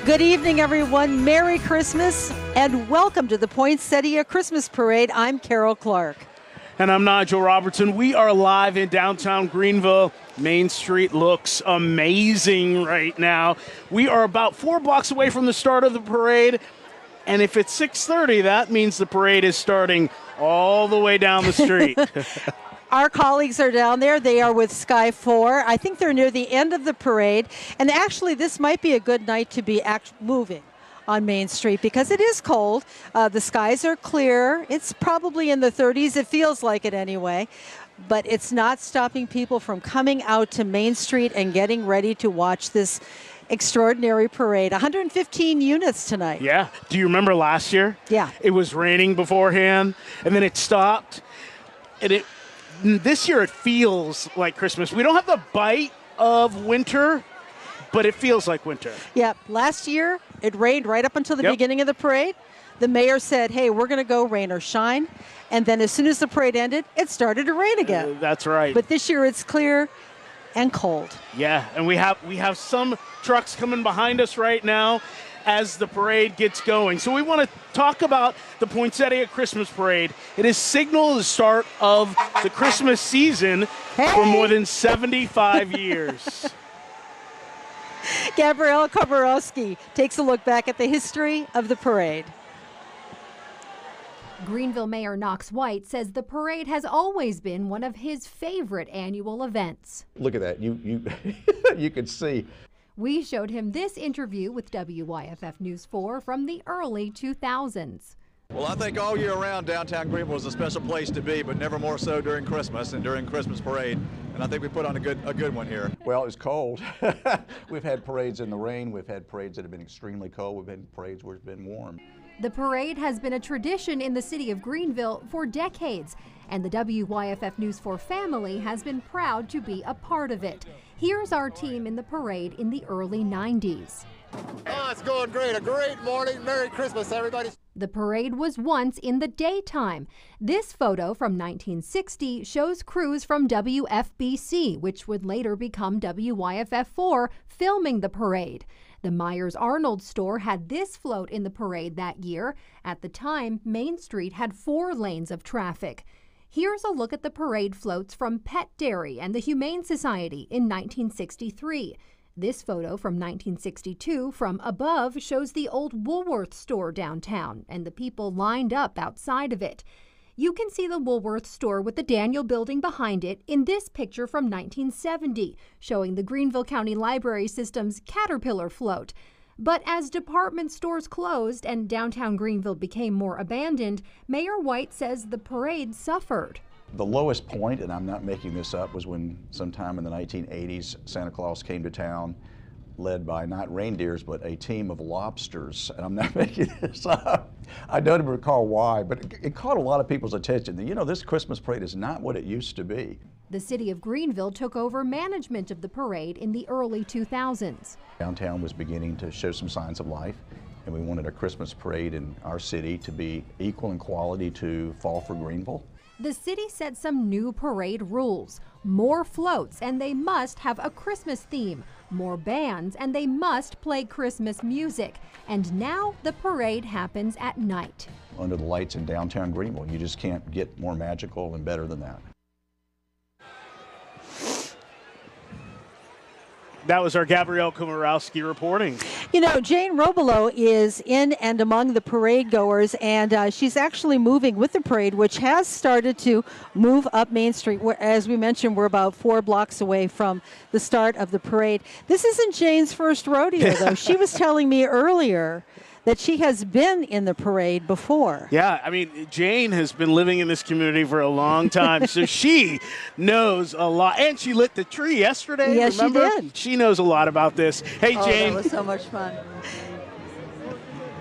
Good evening, everyone. Merry Christmas and welcome to the Poinsettia Christmas Parade. I'm Carol Clark. And I'm Nigel Robertson. We are live in downtown Greenville. Main Street looks amazing right now. We are about 4 blocks away from the start of the parade. And if it's 6:30, that means the parade is starting all the way down the street. Our colleagues are down there. They are with Sky 4. I think they're near the end of the parade. And actually, this might be a good night to be moving on Main Street because it is cold. The skies are clear. It's probably in the 30s. It feels like it anyway. But it's not stopping people from coming out to Main Street and getting ready to watch this extraordinary parade. 115 units tonight. Yeah. Do you remember last year? Yeah. It was raining beforehand, and then it stopped. And this year it feels like Christmas. We don't have the bite of winter, but it feels like winter. Yeah. Last year, it rained right up until the beginning of the parade. The mayor said, hey, we're going to go rain or shine. And then as soon as the parade ended, it started to rain again. That's right. But this year it's clear and cold. Yeah, and we have some trucks coming behind us right now as the parade gets going. So we want to talk about the Poinsettia Christmas Parade. It has signaled the start of the Christmas season for more than 75 years. Gabrielle Komorowski takes a look back at the history of the parade. Greenville Mayor Knox White says the parade has always been one of his favorite annual events. Look at that. You you could see. We showed him this interview with WYFF News 4 from the early 2000s. Well, I think all year round downtown Greenville is a special place to be, but never more so during Christmas and during Christmas parade. And I think we put on a good one here. Well, it's cold. We've had parades in the rain. We've had parades that have been extremely cold. We've had parades where it's been warm. The parade has been a tradition in the city of Greenville for decades, and the WYFF News 4 family has been proud to be a part of it. Here's our team in the parade in the early 90s. Oh, it's going great. A great morning. Merry Christmas, everybody. The parade was once in the daytime. This photo from 1960 shows crews from WFBC, which would later become WYFF4, filming the parade. The Myers-Arnold store had this float in the parade that year. At the time, Main Street had 4 lanes of traffic. Here's a look at the parade floats from Pet Dairy and the Humane Society in 1963. This photo from 1962 from above shows the old Woolworth store downtown and the people lined up outside of it. You can see the Woolworth store with the Daniel Building behind it in this picture from 1970, showing the Greenville County Library System's Caterpillar float. But as department stores closed and downtown Greenville became more abandoned, Mayor White says the parade suffered. The lowest point, and I'm not making this up, was when sometime in the 1980s, Santa Claus came to town, led by not reindeers, but a team of lobsters. And I'm not making this up. I don't even recall why, but it caught a lot of people's attention. You know, this Christmas parade is not what it used to be. The city of Greenville took over management of the parade in the early 2000s. Downtown was beginning to show some signs of life, and we wanted a Christmas parade in our city to be equal in quality to Fall for Greenville. The city set some new parade rules. More floats, and they must have a Christmas theme. More bands, and they must play Christmas music. And now the parade happens at night. Under the lights in downtown Greenville, you just can't get more magical and better than that. That was our Gabrielle Komorowski reporting. You know, Jane Robelo is in and among the parade goers, and she's actually moving with the parade, which has started to move up Main Street. As we mentioned, we're about 4 blocks away from the start of the parade. This isn't Jane's first rodeo, though. She was telling me earlier that she has been in the parade before. Yeah, I mean, Jane has been living in this community for a long time, so she knows a lot. And she lit the tree yesterday, yes, remember? She did. She knows a lot about this. Hey, Jane. That was so much fun.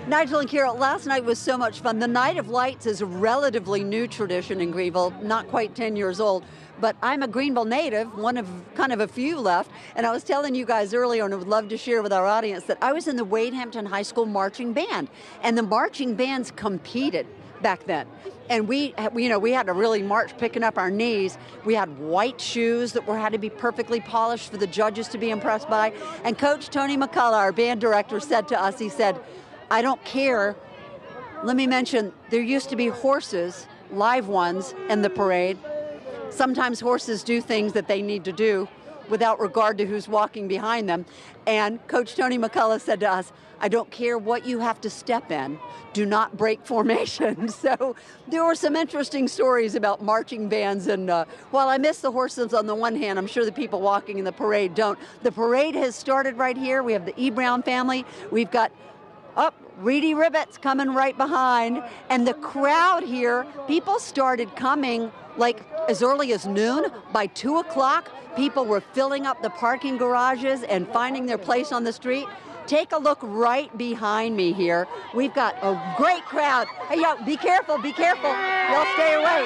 Nigel and Carol, last night was so much fun. The Night of Lights is a relatively new tradition in Greenville, not quite 10 years old. But I'm a Greenville native, one of kind of a few left, and I was telling you guys earlier, and I would love to share with our audience, that I was in the Wade Hampton High School marching band, and the marching bands competed back then. And we had to really march picking up our knees. We had white shoes that had to be perfectly polished for the judges to be impressed by. And Coach Tony McCullough, our band director, said to us, he said, I don't care. Let me mention, there used to be horses, live ones, in the parade. Sometimes horses do things that they need to do without regard to who's walking behind them. And Coach Tony McCullough said to us, I don't care what you have to step in, do not break formation. So there were some interesting stories about marching bands, and while I miss the horses on the one hand, I'm sure the people walking in the parade don't. The parade has started right here. We have the E. Brown family. We've got Reedy Rivets coming right behind, and the crowd here, people started coming like as early as noon. By 2 o'clock, people were filling up the parking garages and finding their place on the street. Take a look right behind me here. We've got a great crowd. Hey, yo, be careful, be careful. Y'all stay away.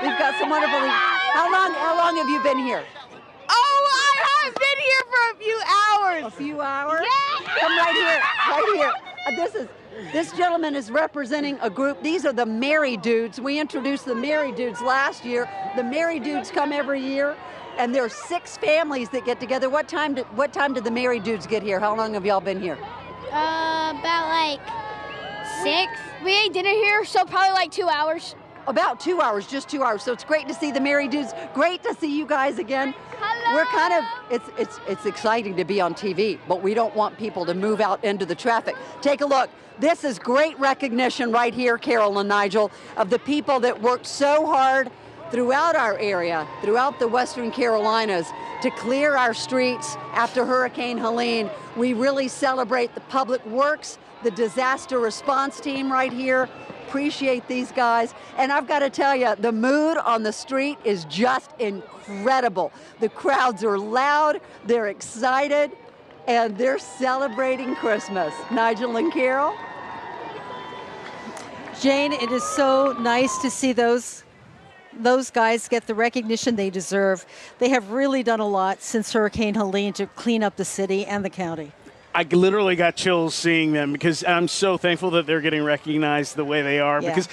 We've got some wonderful. How long have you been here? Oh, I have been here for a few hours. A few hours? Yeah. Come right here. This gentleman is representing a group. These are the Merry Dudes. We introduced the Merry Dudes last year. The Merry Dudes come every year. And there are 6 families that get together. What time did the Merry Dudes get here? How long have y'all been here? About like 6. We ate dinner here, so probably like 2 hours. About 2 hours, just 2 hours. So it's great to see the Merry Dudes. Great to see you guys again. Hello. We're kind of, it's exciting to be on TV, but we don't want people to move out into the traffic. Take a look. This is great recognition right here, Carol and Nigel, of the people that worked so hard throughout our area, throughout the Western Carolinas, to clear our streets after Hurricane Helene. We really celebrate the public works, the disaster response team right here. Appreciate these guys. And I've got to tell you, the mood on the street is just incredible. The crowds are loud, they're excited, and they're celebrating Christmas. Nigel and Carol? Jane, it is so nice to see those guys get the recognition they deserve. They have really done a lot since Hurricane Helene to clean up the city and the county. I literally got chills seeing them because I'm so thankful that they're getting recognized the way they are, because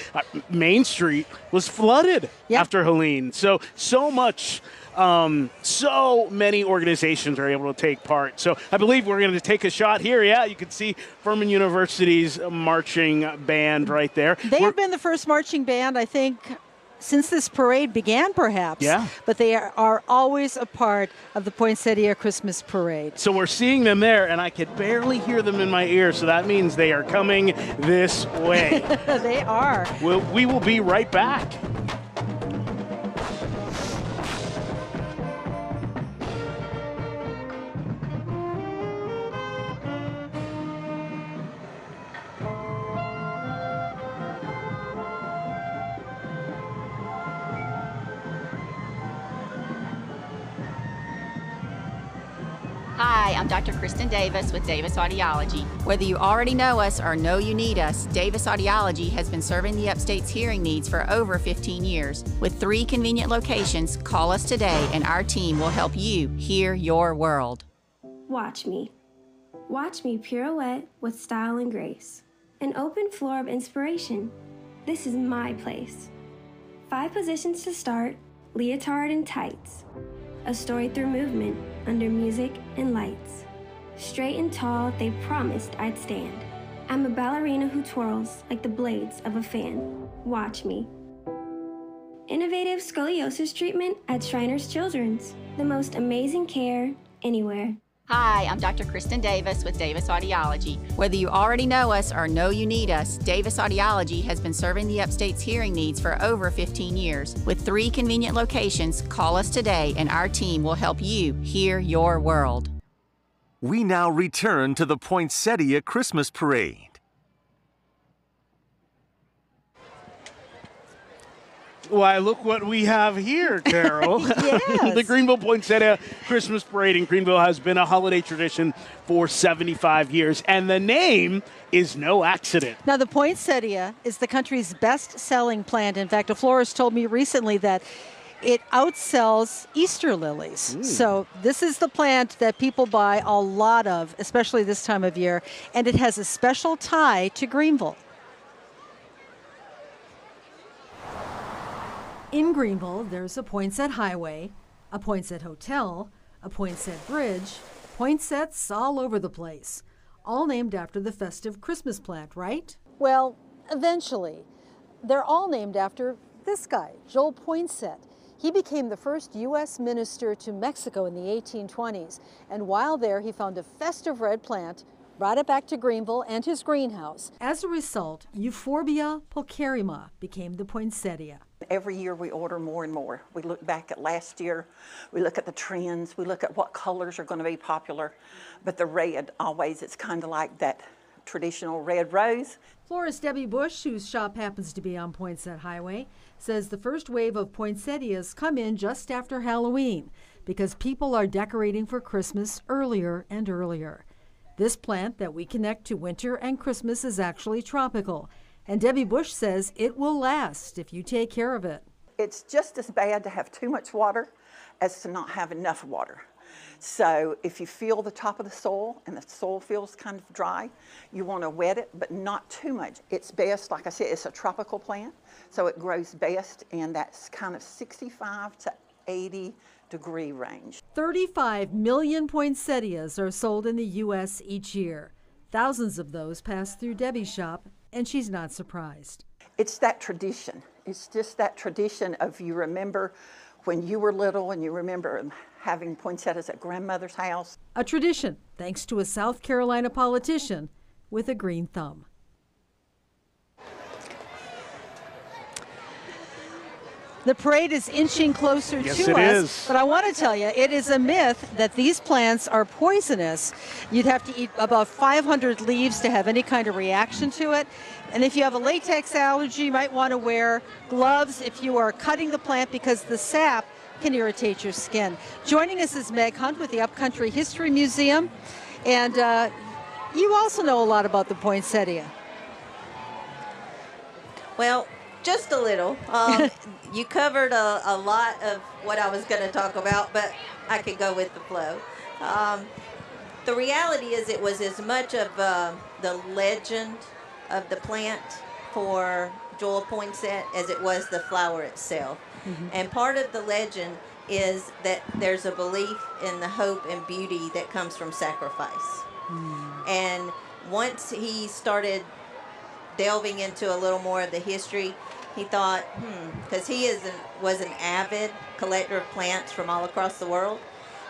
Main Street was flooded after Helene. So much, so many organizations are able to take part. So I believe we're going to take a shot here. Yeah, you can see Furman University's marching band right there. They have been the first marching band, I think, since this parade began, perhaps. Yeah. But they are always a part of the Poinsettia Christmas Parade. So we're seeing them there, and I could barely hear them in my ear, so that means they are coming this way. They are. We will be right back. Hi, I'm Dr. Kristen Davis with Davis Audiology. Whether you already know us or know you need us, Davis Audiology has been serving the Upstate's hearing needs for over 15 years. With 3 convenient locations, call us today and our team will help you hear your world. Watch me. Watch me pirouette with style and grace. An open floor of inspiration. This is my place. 5 positions to start, leotard and tights. A story through movement, under music and lights. Straight and tall, they promised I'd stand. I'm a ballerina who twirls like the blades of a fan. Watch me. Innovative scoliosis treatment at Shriners Children's. The most amazing care anywhere. Hi, I'm Dr. Kristen Davis with Davis Audiology. Whether you already know us or know you need us, Davis Audiology has been serving the Upstate's hearing needs for over 15 years. With 3 convenient locations, call us today and our team will help you hear your world. We now return to the Poinsettia Christmas Parade. Why, look what we have here, Carol. Yes. The Greenville Poinsettia Christmas Parade in Greenville has been a holiday tradition for 75 years, and the name is no accident. Now, the poinsettia is the country's best-selling plant. In fact, a florist told me recently that it outsells Easter lilies. So this is the plant that people buy a lot of, especially this time of year, and it has a special tie to Greenville. In Greenville, there's a Poinsett Highway, a Poinsett Hotel, a Poinsett Bridge, Poinsetts all over the place, all named after the festive Christmas plant, right? Well, eventually. They're all named after this guy, Joel Poinsett. He became the first U.S. minister to Mexico in the 1820s, and while there, he found a festive red plant, brought it back to Greenville and his greenhouse. As a result, Euphorbia pulcherrima became the poinsettia. Every year we order more and more. We look back at last year, we look at the trends, we look at what colors are going to be popular, but the red always, it's kind of like that traditional red rose. Florist Debbie Bush, whose shop happens to be on Poinsett Highway, says the first wave of poinsettias come in just after Halloween because people are decorating for Christmas earlier and earlier. This plant that we connect to winter and Christmas is actually tropical, and Debbie Bush says it will last if you take care of it. It's just as bad to have too much water as to not have enough water. So if you feel the top of the soil and the soil feels kind of dry, you want to wet it, but not too much. It's best, like I said, it's a tropical plant, so it grows best in that kind of 65 to 80 degree range. 35 million poinsettias are sold in the U.S. each year. Thousands of those pass through Debbie's shop, and she's not surprised. It's that tradition. It's just that tradition of you remember when you were little and you remember having poinsettias at grandmother's house. A tradition, thanks to a South Carolina politician with a green thumb. The parade is inching closer to us, but I want to tell you, it is a myth that these plants are poisonous. You'd have to eat about 500 leaves to have any kind of reaction to it. And if you have a latex allergy, you might want to wear gloves if you are cutting the plant because the sap can irritate your skin. Joining us is Meg Hunt with the Upcountry History Museum. And you also know a lot about the poinsettia. Well, just a little. You covered a lot of what I was going to talk about, but I could go with the flow. The reality is it was as much of the legend of the plant for Joel Poinsett as it was the flower itself. Mm-hmm. And part of the legend is that there's a belief in the hope and beauty that comes from sacrifice. And once he started delving into a little more of the history, he thought, because he was an avid collector of plants from all across the world,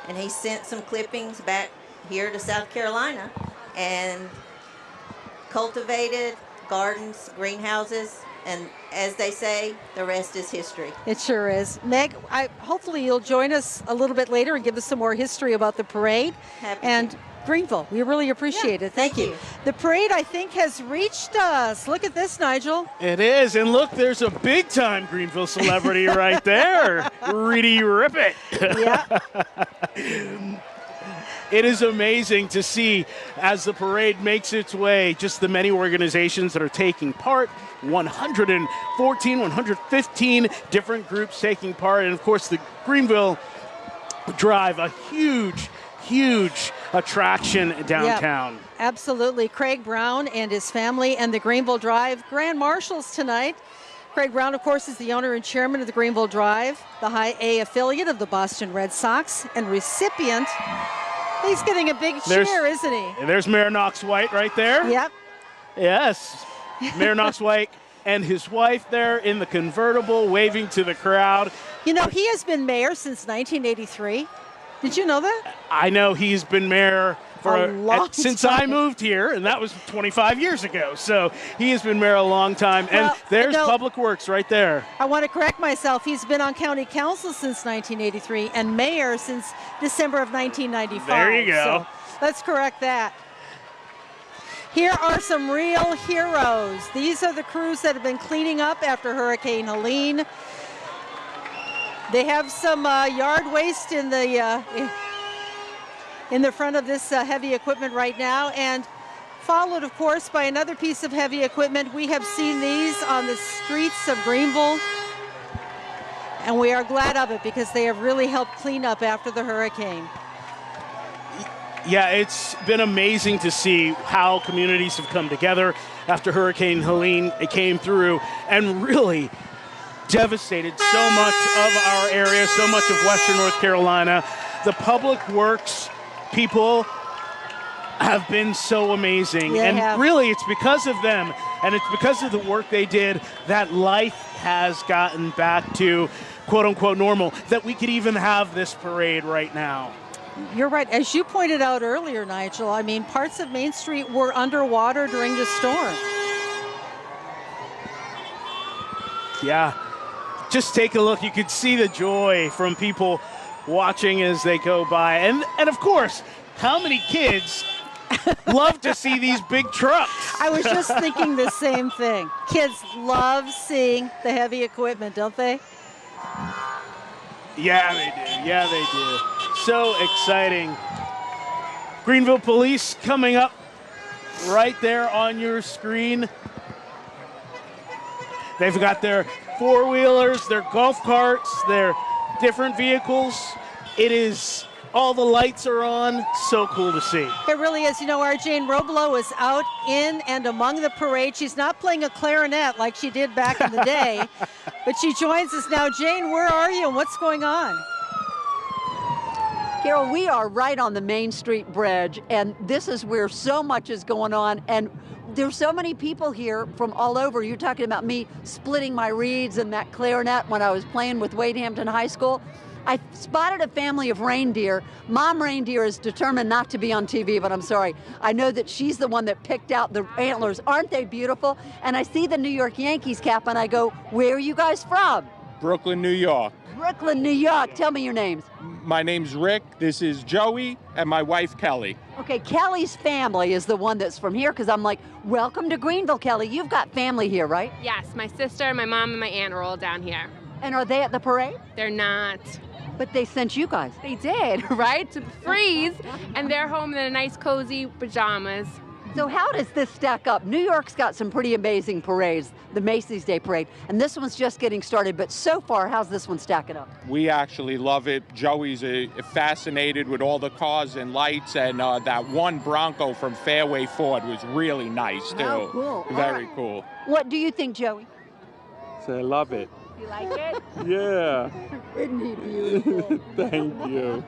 and he sent some clippings back here to South Carolina and cultivated gardens, greenhouses, and as they say, the rest is history. It sure is. Meg, hopefully you'll join us a little bit later and give us some more history about the parade. Happy to. Greenville, we really appreciate it. Thank you. The parade, I think, has reached us. Look at this, Nigel. It is, and look, there's a big-time Greenville celebrity right there. Reedy Rippett. Yeah. It is amazing to see as the parade makes its way, just the many organizations that are taking part, 115 different groups taking part, and of course the Greenville Drive, a huge attraction downtown. Yep, absolutely. Craig Brown and his family and the Greenville Drive Grand Marshals tonight. Craig Brown, of course, is the owner and chairman of the Greenville Drive, the High A affiliate of the Boston Red Sox, and recipient. He's getting a big cheer, isn't he? There's Mayor Knox White right there. Yep. Yes. Mayor Knox White and his wife there in the convertible waving to the crowd. You know, he has been mayor since 1983. Did you know that? I know he's been mayor since time. I moved here, and that was 25 years ago. So he has been mayor a long time. And there's Public Works right there. I want to correct myself. He's been on county council since 1983 and mayor since December of 1995. There you go. So let's correct that. Here are some real heroes. These are the crews that have been cleaning up after Hurricane Helene. They have some yard waste in the front of this heavy equipment right now, and followed, of course, by another piece of heavy equipment. We have seen these on the streets of Greenville, and we are glad of it because they have really helped clean up after the hurricane. Yeah, it's been amazing to see how communities have come together after Hurricane Helene. It came through and really devastated so much of our area, so much of Western North Carolina. The public works people have been so amazing. Yeah, and really, it's because of them, and it's because of the work they did that life has gotten back to quote-unquote normal, that we could even have this parade right now. You're right. As you pointed out earlier, Nigel, I mean, parts of Main Street were underwater during the storm. Yeah. Just take a look. You could see the joy from people watching as they go by. And of course, how many kids love to see these big trucks? I was just thinking the same thing. Kids love seeing the heavy equipment, don't they? Yeah, they do. Yeah, they do. So exciting. Greenville Police coming up right there on your screen. They've got their four-wheelers, their golf carts, their different vehicles. It is, all the lights are on. So cool to see. It really is. You know, our Jane Roblo is out in and among the parade. She's not playing a clarinet like she did back in the day, but she joins us now. Jane, where are you and what's going on? Carol, we are right on the Main Street Bridge, and this is where so much is going on, and there's so many people here from all over. You're talking about me splitting my reeds and that clarinet when I was playing with Wade Hampton High School. I spotted a family of reindeer. Mom reindeer is determined not to be on TV, but I'm sorry. I know that she's the one that picked out the antlers. Aren't they beautiful? And I see the New York Yankees cap, and I go, where are you guys from? Brooklyn, New York. Brooklyn, New York. Tell me your names. My name's Rick, this is Joey, and my wife, Kelly. Okay, Kelly's family is the one that's from here, because I'm like, welcome to Greenville, Kelly. You've got family here, right? Yes, my sister, my mom, and my aunt are all down here. And are they at the parade? They're not. But they sent you guys. They did, right? To freeze, and they're home in their nice, cozy pajamas. So how does this stack up? New York's got some pretty amazing parades, the Macy's Day Parade, and this one's just getting started, but so far, how's this one stacking up? We actually love it. Joey's fascinated with all the cars and lights, and that one Bronco from Fairway Ford was really nice, too. Oh, cool. Very cool. What do you think, Joey? So I love it. You like it? Yeah. Isn't he beautiful? Thank you.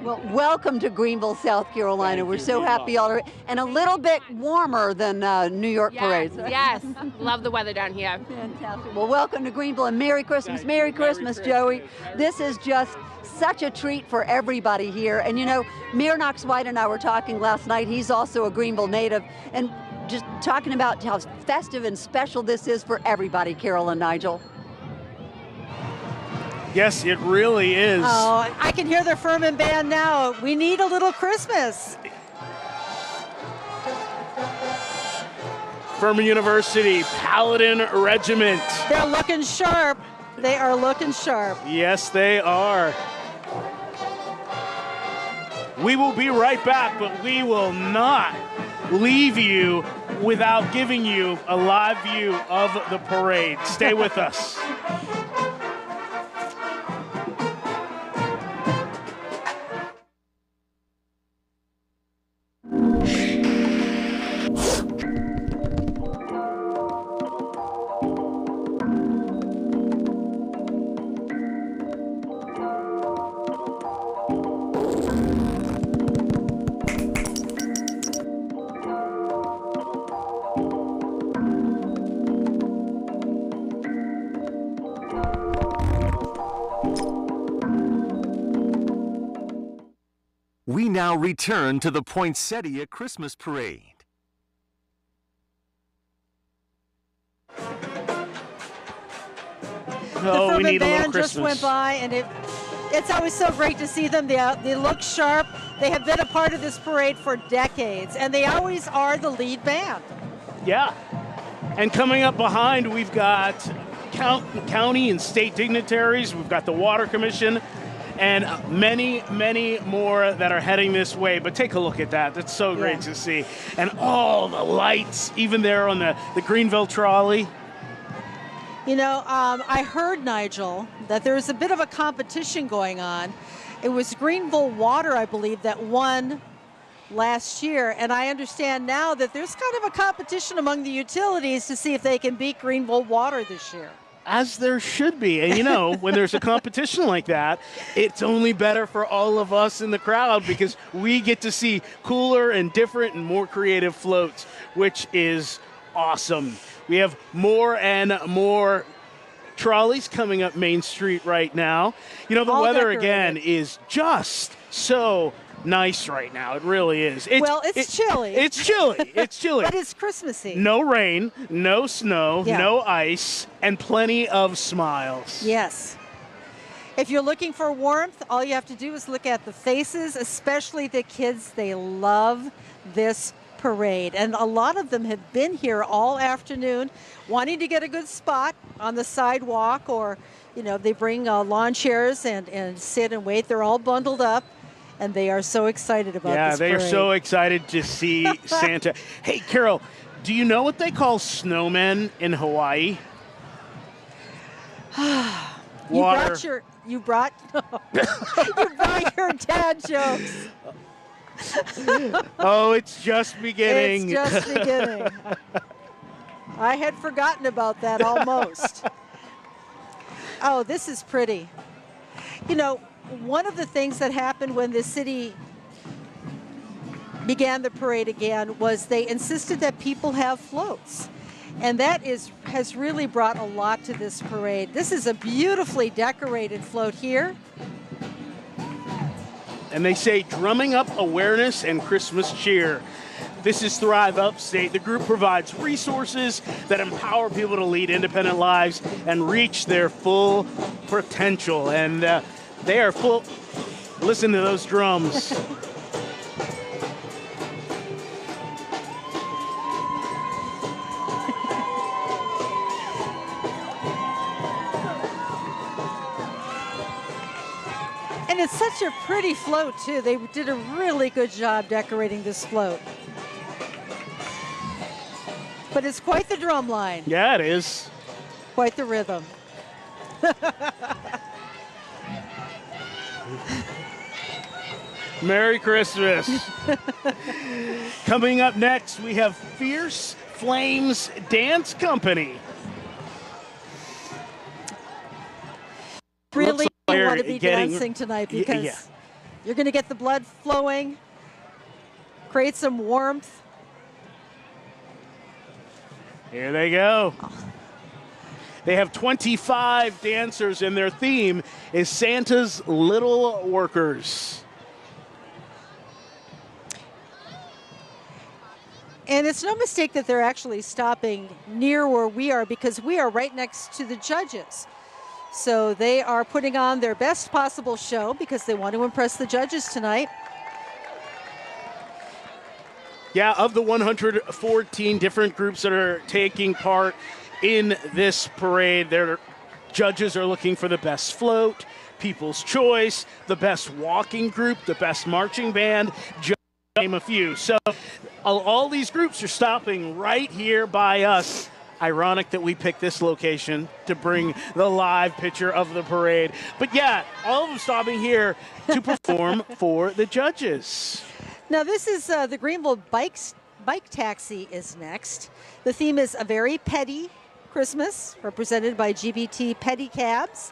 Well, welcome to Greenville, South Carolina. We're so happy all around, and a little bit warmer than New York parades. Yes, love the weather down here. Fantastic. Well, welcome to Greenville, and Merry Christmas. Merry Christmas, Joey. This is just such a treat for everybody here. And you know, Mayor Knox White and I were talking last night. He's also a Greenville native, and just talking about how festive and special this is for everybody, Carol and Nigel. Yes, it really is. Oh, I can hear the Furman Band now. We need a little Christmas. Furman University, Paladin Regiment. They're looking sharp. They are looking sharp. Yes, they are. We will be right back, but we will not leave you without giving you a live view of the parade. Stay with us. We now return to the Poinsettia Christmas Parade. Oh, we need a little band Christmas. just went by, and it's always so great to see them. They look sharp. They have been a part of this parade for decades, and they always are the lead band. Yeah. And coming up behind, we've got county and state dignitaries. We've got the Water Commission, and many, many more that are heading this way. But take a look at that. That's so great to see. And all the lights, even there on the Greenville trolley. You know, I heard, Nigel, that there's a bit of a competition going on. It was Greenville Water, I believe, that won last year. And I understand now that there's kind of a competition among the utilities to see if they can beat Greenville Water this year. As there should be. And, you know, when there's a competition like that, it's only better for all of us in the crowd because we get to see cooler and different and more creative floats, which is awesome. We have more and more trolleys coming up Main Street right now. You know, the All weather, decorated. again, is just so nice right now. It really is. It's chilly. It's chilly. It's chilly. But it's Christmassy. No rain, no snow, Yeah. no ice, and plenty of smiles. Yes. If you're looking for warmth, all you have to do is look at the faces, especially the kids. They love this parade. And a lot of them have been here all afternoon wanting to get a good spot on the sidewalk, or, you know, they bring lawn chairs and sit and wait. They're all bundled up. And they are so excited about this they parade. are so excited to see Santa. Hey, Carol, do you know what they call snowmen in Hawaii? Water. You brought your dad jokes. Oh, it's just beginning. It's just beginning. I had forgotten about that almost. Oh, this is pretty. You know, one of the things that happened when the city began the parade again was they insisted that people have floats. And that has really brought a lot to this parade. This is a beautifully decorated float here. And they say drumming up awareness and Christmas cheer. This is Thrive Upstate. The group provides resources that empower people to lead independent lives and reach their full potential. And they are full. Listen to those drums. And it's such a pretty float, too. They did a really good job decorating this float. But it's quite the drum line. Yeah, it is. Quite the rhythm. Merry Christmas. Coming up next, we have Fierce Flames Dance Company. Really like want to be getting- dancing tonight because Yeah. you're going to get the blood flowing, create some warmth. Here they go. They have 25 dancers, and their theme is Santa's Little Workers. And it's no mistake that they're actually stopping near where we are because we are right next to the judges. So they are putting on their best possible show because they want to impress the judges tonight. Yeah, of the 114 different groups that are taking part in this parade, their judges are looking for the best float, People's Choice, the best walking group, the best marching band, just to name a few. So all these groups are stopping right here by us. Ironic that we picked this location to bring the live picture of the parade. But yeah, all of them stopping here to perform for the judges. Now this is the Greenville Bike Taxi is next. The theme is A Very Petty Christmas, represented by GBT Pedicabs.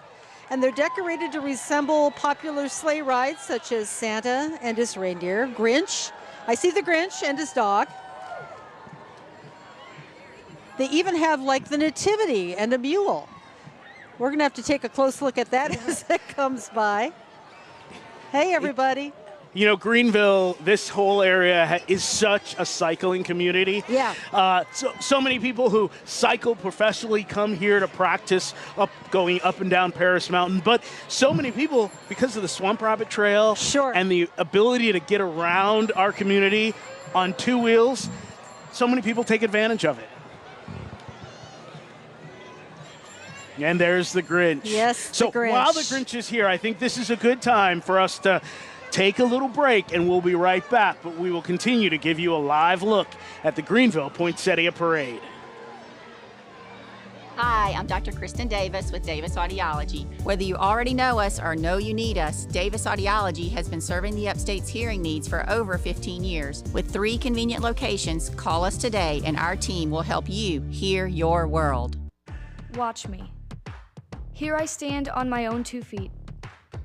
And they're decorated to resemble popular sleigh rides such as Santa and his reindeer, Grinch. I see the Grinch and his dog. They even have like the nativity and a mule. We're going to have to take a close look at that as it comes by. Hey, everybody. You know, Greenville, this whole area is such a cycling community. Yeah. So many people who cycle professionally come here to practice going up and down Paris Mountain. But so many people, because of the Swamp Rabbit Trail and the ability to get around our community on two wheels, so many people take advantage of it. And there's the Grinch. Yes, so the Grinch. While the Grinch is here, I think this is a good time for us to take a little break, and we'll be right back. But we will continue to give you a live look at the Greenville Poinsettia Parade. Hi, I'm Dr. Kristen Davis with Davis Audiology. Whether you already know us or know you need us, Davis Audiology has been serving the Upstate's hearing needs for over 15 years. With 3 convenient locations, call us today and our team will help you hear your world. Watch me. Here I stand on my own 2 feet,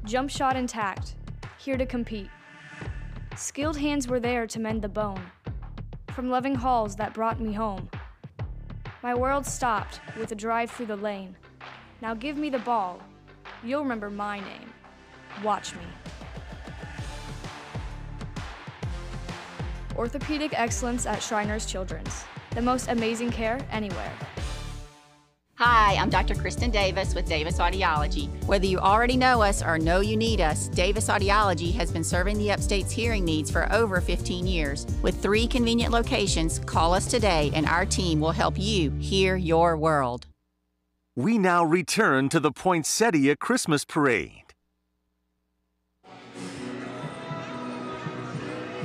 jump shot intact, here to compete. Skilled hands were there to mend the bone, from loving halls that brought me home. My world stopped with a drive through the lane. Now give me the ball, you'll remember my name. Watch me. Orthopedic excellence at Shriners Children's. The most amazing care anywhere. Hi, I'm Dr. Kristen Davis with Davis Audiology. Whether you already know us or know you need us, Davis Audiology has been serving the Upstate's hearing needs for over 15 years. With 3 convenient locations, call us today and our team will help you hear your world. We now return to the Poinsettia Christmas Parade.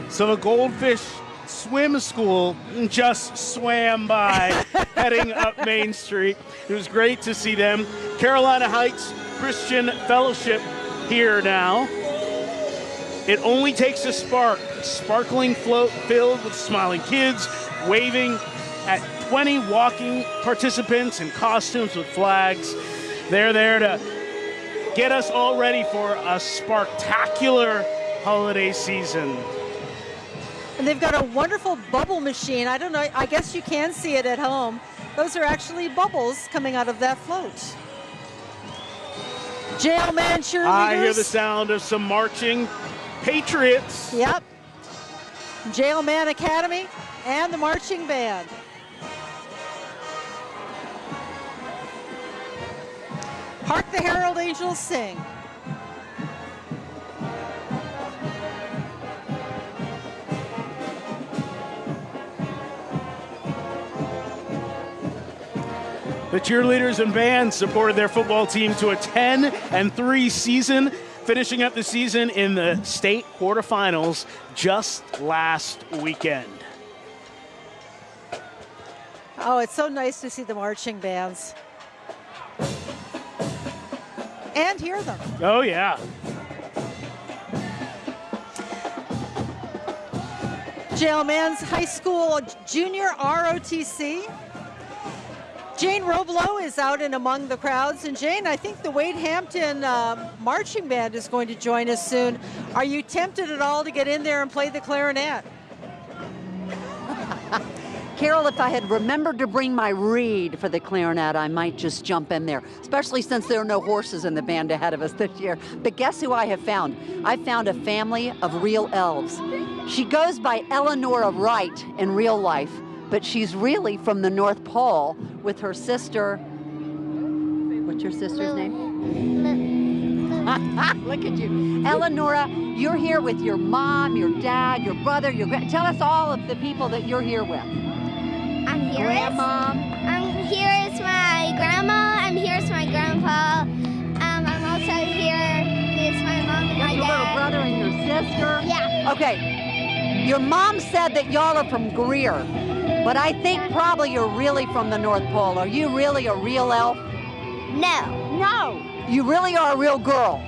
So the Goldfish Swim School just swam by heading up Main Street. It was great to see them. Carolina Heights Christian Fellowship here now. It only takes a spark. Sparkling float filled with smiling kids, waving at 20 walking participants in costumes with flags. They're there to get us all ready for a sparktacular holiday season. And they've got a wonderful bubble machine. I don't know, I guess you can see it at home. Those are actually bubbles coming out of that float. Jailman cheerleaders. I hear the sound of some marching Patriots. Yep. Jailman Academy and the marching band. Hark the Herald Angels sing. The cheerleaders and band supported their football team to a 10-3 season, finishing up the season in the state quarterfinals just last weekend. Oh, it's so nice to see the marching bands. And hear them. Oh, yeah. Jailman's High School Junior ROTC. Jane Roblo is out and among the crowds. And Jane, I think the Wade Hampton marching band is going to join us soon. Are you tempted at all to get in there and play the clarinet? Carol, if I had remembered to bring my reed for the clarinet, I might just jump in there, especially since there are no horses in the band ahead of us this year. But guess who I have found? I found a family of real elves. She goes by Eleanora Wright in real life, but she's really from the North Pole with her sister. What's your sister's name? Look at you. Eleanora, you're here with your mom, your dad, your brother, tell us all of the people that you're here with. I'm here Grandma. I'm here is my grandma. I'm here is my grandpa. I'm also here with my mom and my your dad. Little brother and your sister? Yeah. Okay. Your mom said that y'all are from Greer, but I think probably you're really from the North Pole. Are you really a real elf? No. No. You really are a real girl.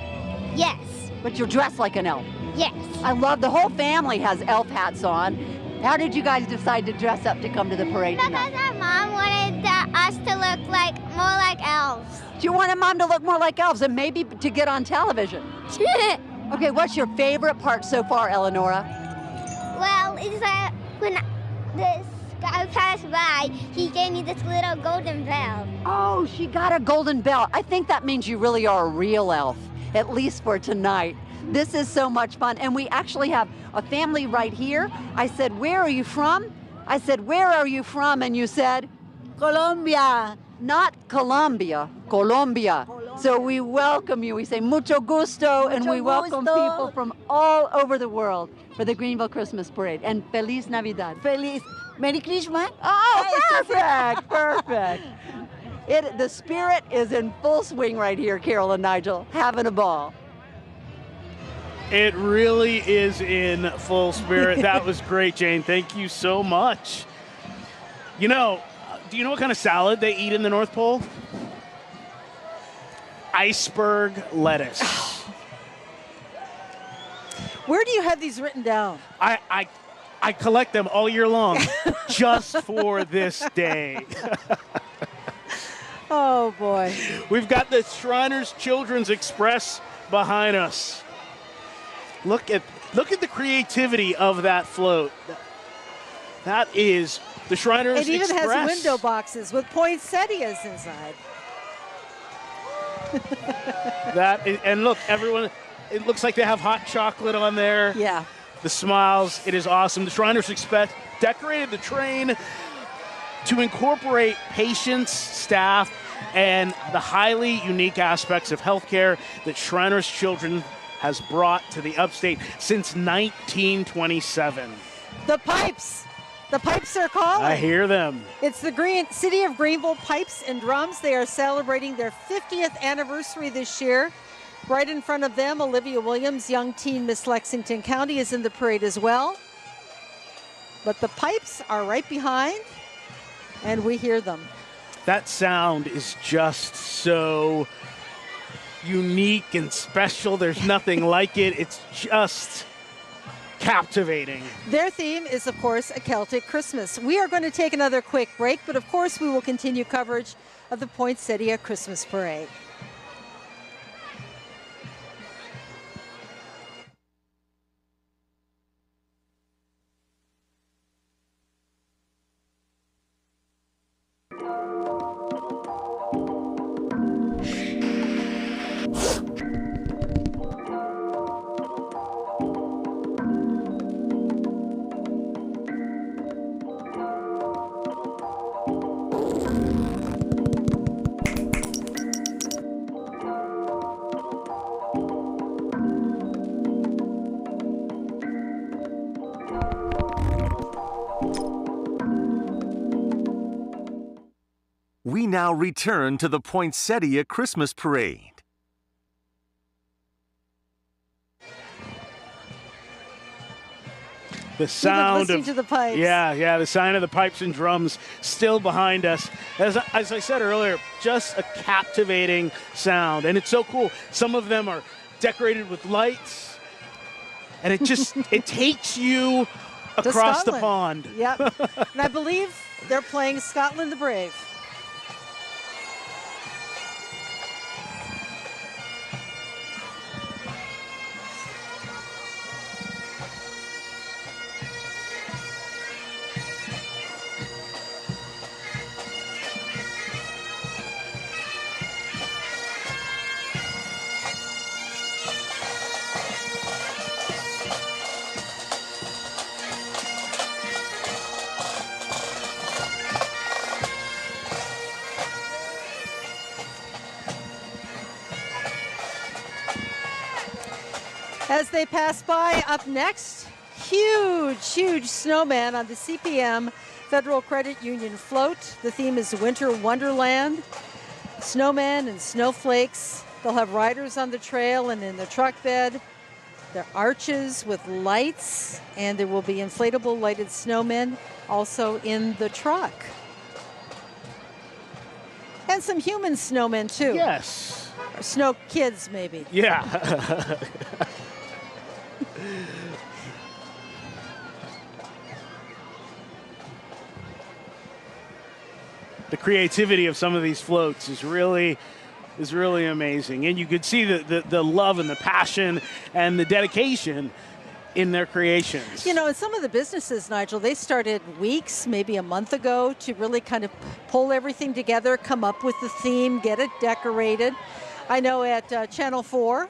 Yes. But you're dressed like an elf. Yes. I love the whole family has elf hats on. How did you guys decide to dress up to come to the parade tonight? Because our mom wanted us to look more like elves. Do you want a mom to look more like elves and maybe to get on television? Okay, what's your favorite part so far, Eleanora? Well, it's that when this guy passed by, he gave me this little golden bell. Oh, she got a golden bell. I think that means you really are a real elf, at least for tonight. This is so much fun. And we actually have a family right here. I said, where are you from? I said, where are you from? And you said, Colombia. Not Colombia, Colombia. So we welcome you. We say mucho gusto, and we welcome people from all over the world for the Greenville Christmas Parade. And Feliz Navidad. Feliz. Merry Christmas. Oh, perfect, perfect. The spirit is in full swing right here, Carol and Nigel, having a ball. It really is in full spirit. That was great, Jane. Thank you so much. You know, do you know what kind of salad they eat in the North Pole? Iceberg lettuce. Where do you have these written down? I collect them all year long just for this day. Oh, Oh, boy. We've got the Shriners Children's Express behind us. Look at the creativity of that float. That is the Shriners It even Express. has window boxes with poinsettias inside. And look, everyone, it looks like they have hot chocolate on there. Yeah. The smiles, it is awesome. The Shriners Express decorated the train to incorporate patients, staff, and the highly unique aspects of healthcare that Shriners Children has brought to the upstate since 1927. The pipes. The pipes are calling. I hear them. It's the City of Greenville Pipes and Drums. They are celebrating their 50th anniversary this year. Right in front of them, Olivia Williams, young teen Miss Lexington County, is in the parade as well. But the pipes are right behind, and we hear them. That sound is just so unique and special. There's nothing like it. It's just captivating. Their theme is, of course, a Celtic Christmas. We are going to take another quick break, but of course we will continue coverage of the Poinsettia Christmas Parade. We now return to the Poinsettia Christmas Parade. The sound listening to the pipes. Yeah, the sound of the pipes and drums still behind us. As I said earlier, just a captivating sound. And it's so cool. Some of them are decorated with lights. And it just, it takes you across the pond. Yep. And I believe they're playing Scotland the Brave. As they pass by, up next, huge snowman on the CPM Federal Credit Union float. The theme is Winter Wonderland. Snowmen and snowflakes. They'll have riders on the trail and in the truck bed. There are arches with lights, and there will be inflatable lighted snowmen also in the truck. And some human snowmen, too. Yes. Or snow kids, maybe. Yeah. The creativity of some of these floats is really amazing. And you could see the love and the passion and the dedication in their creations. You know, and some of the businesses, Nigel, they started weeks, maybe a month ago, to really kind of pull everything together, come up with the theme, get it decorated. I know at Channel 4,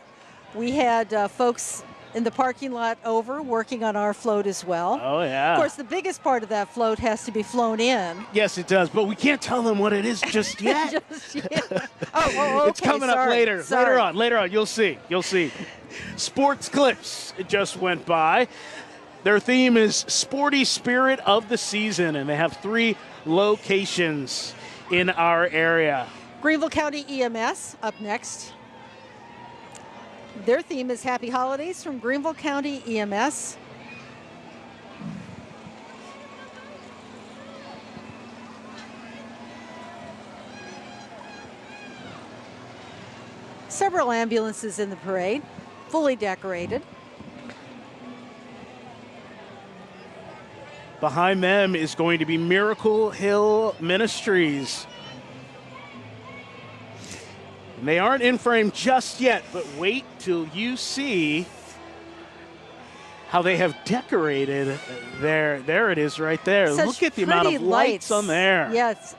we had folks in the parking lot over working on our float as well. Oh, yeah. Of course, the biggest part of that float has to be flown in. Yes, it does, but we can't tell them what it is just yet. Just yet. Oh, okay. It's coming up later. Later on, you'll see. Sports Clips, it just went by. Their theme is Sporty Spirit of the Season, and they have 3 locations in our area. Greenville County EMS up next. Their theme is Happy Holidays from Greenville County EMS. Several ambulances in the parade, fully decorated. Behind them is going to be Miracle Hill Ministries. They aren't in frame just yet, but wait till you see how they have decorated there it is right there. Such Look at the amount of lights on there. Yes.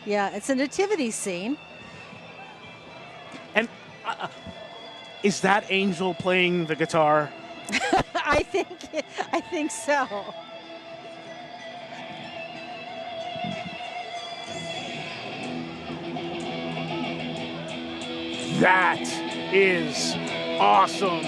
Yeah, it's a nativity scene. And is that Angel playing the guitar? I think so. That is awesome.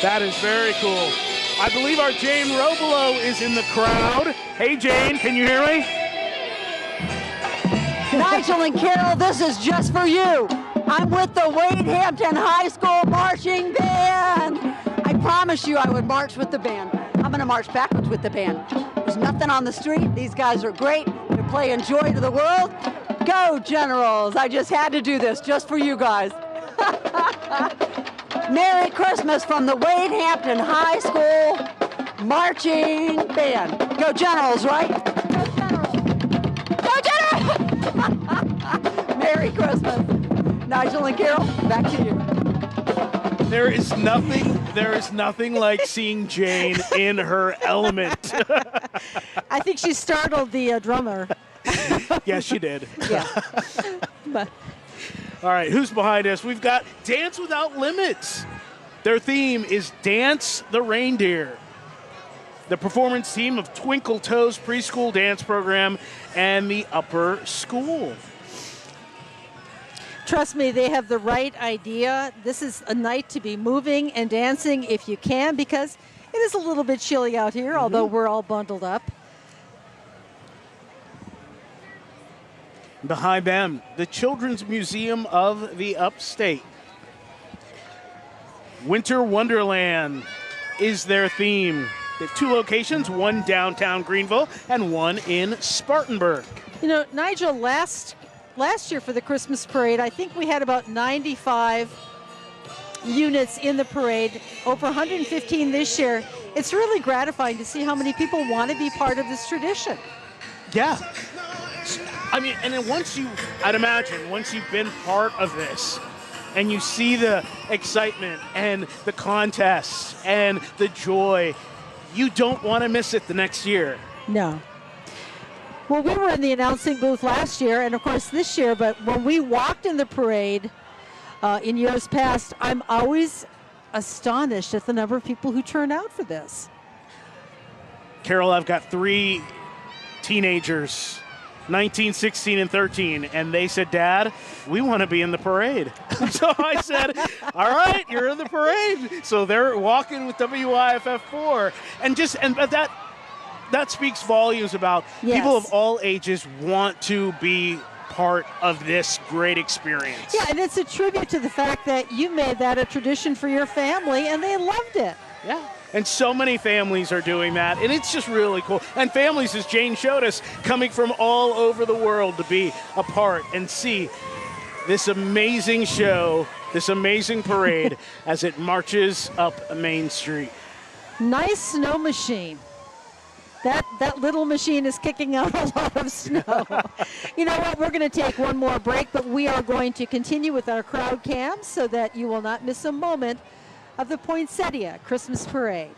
That is very cool. I believe our Jane Robelo is in the crowd. Hey, Jane, can you hear me? Nigel and Carol, this is just for you. I'm with the Wade Hampton High School Marching Band. I promised you I would march with the band. I'm going to march backwards with the band. There's nothing on the street. These guys are great. They're playing Joy to the World. Go, Generals. I just had to do this just for you guys. Merry Christmas from the Wade Hampton High School Marching Band. Go Generals, right? Go Generals. Go Generals! Merry Christmas. Nigel and Carol, back to you. There is nothing like seeing Jane in her element. I think she startled the drummer. Yes, she did. Yeah. But all right, who's behind us? We've got Dance Without Limits. Their theme is Dance the Reindeer. The performance team of Twinkle Toes preschool dance program and the upper school. trust me, they have the right idea. This is a night to be moving and dancing if you can, because it is a little bit chilly out here, although we're all bundled up. Behind them, the Children's Museum of the Upstate. Winter Wonderland is their theme. They have two locations, one downtown Greenville and one in Spartanburg. You know, Nigel, last year for the Christmas parade, I think we had about 95 units in the parade, over 115 this year. It's really gratifying to see how many people want to be part of this tradition. Yeah. I mean, and then once I'd imagine, once you've been part of this and you see the excitement and the contests and the joy, you don't want to miss it the next year. No. Well, we were in the announcing booth last year and, of course, this year, but when we walked in the parade in years past, I'm always astonished at the number of people who turn out for this. Carol, I've got 3 teenagers, 19, 16, and 13, and they said, Dad, we want to be in the parade. So I said, all right, you're in the parade. So they're walking with WYFF4. But that speaks volumes about people of all ages want to be part of this great experience. Yeah, and it's a tribute to the fact that you made that a tradition for your family, and they loved it. Yeah. And so many families are doing that, and it's just really cool. And families, as Jane showed us, coming from all over the world to be a part and see this amazing show, this amazing parade as it marches up Main Street. Nice snow machine. That little machine is kicking out a lot of snow. You know what? We're going to take one more break, but we are going to continue with our crowd cams so that you will not miss a moment of the Poinsettia Christmas Parade.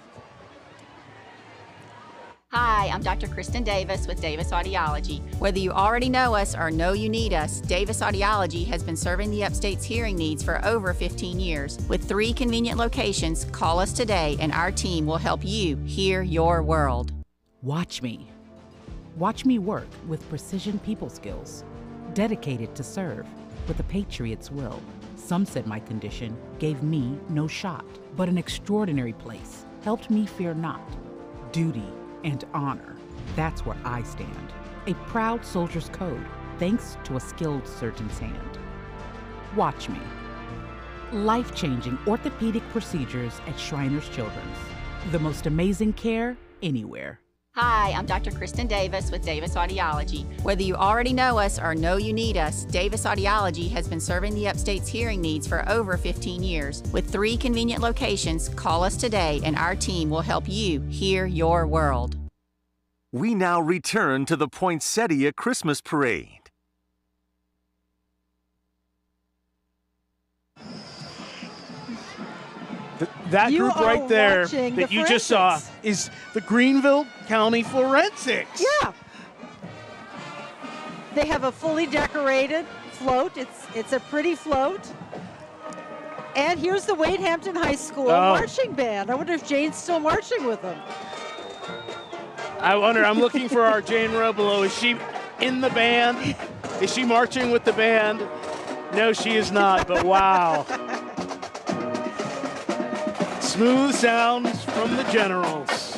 Hi, I'm Dr. Kristen Davis with Davis Audiology. Whether you already know us or know you need us, Davis Audiology has been serving the Upstate's hearing needs for over 15 years. With 3 convenient locations, call us today and our team will help you hear your world. Watch me. Watch me work with precision people skills, dedicated to serve with a patriot's will. Some said my condition gave me no shot, but an extraordinary place helped me fear not. Duty and honor, that's where I stand. A proud soldier's code, thanks to a skilled surgeon's hand. Watch me. Life-changing orthopedic procedures at Shriners Children's. The most amazing care anywhere. Hi, I'm Dr. Kristen Davis with Davis Audiology. Whether you already know us or know you need us, Davis Audiology has been serving the Upstate's hearing needs for over 15 years. With 3 convenient locations, call us today and our team will help you hear your world. We now return to the Poinsettia Christmas Parade. That You group are right there watching that the you just saw forensics. is the Greenville County Forensics. Yeah. They have a fully decorated float. It's a pretty float. And here's the Wade Hampton High School marching band. I wonder if Jane's still marching with them. I wonder, I'm looking for our Jane Robelo. Is she in the band? Is she marching with the band? No, she is not, but wow. Smooth sounds from the Generals.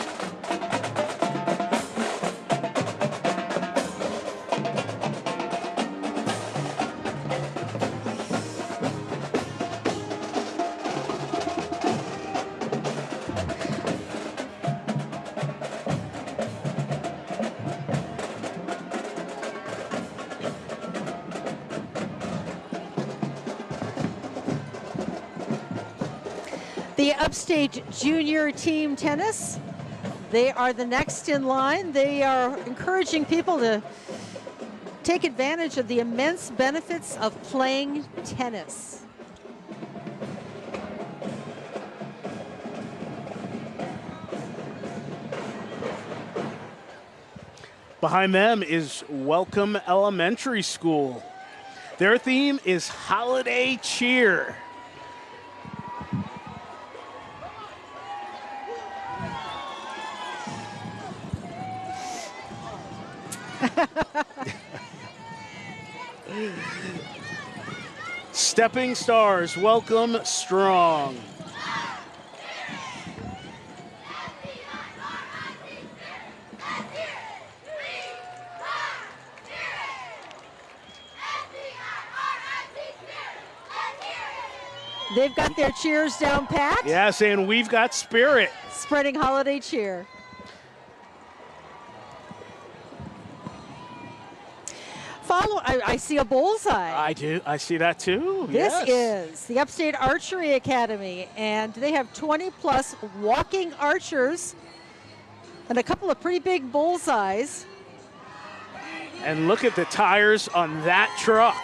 The Upstate Junior Team Tennis, they are the next in line. They are encouraging people to take advantage of the immense benefits of playing tennis. Behind them is Welcome Elementary School. Their theme is Holiday Cheer. Stepping Stars, welcome strong. They've got their cheers down pat. Yeah, saying we've got spirit. Spreading holiday cheer. Follow, I see a bullseye. I do. I see that too. This Yes. is the Upstate Archery Academy, and they have 20-plus walking archers and a couple of pretty big bullseyes. And look at the tires on that truck.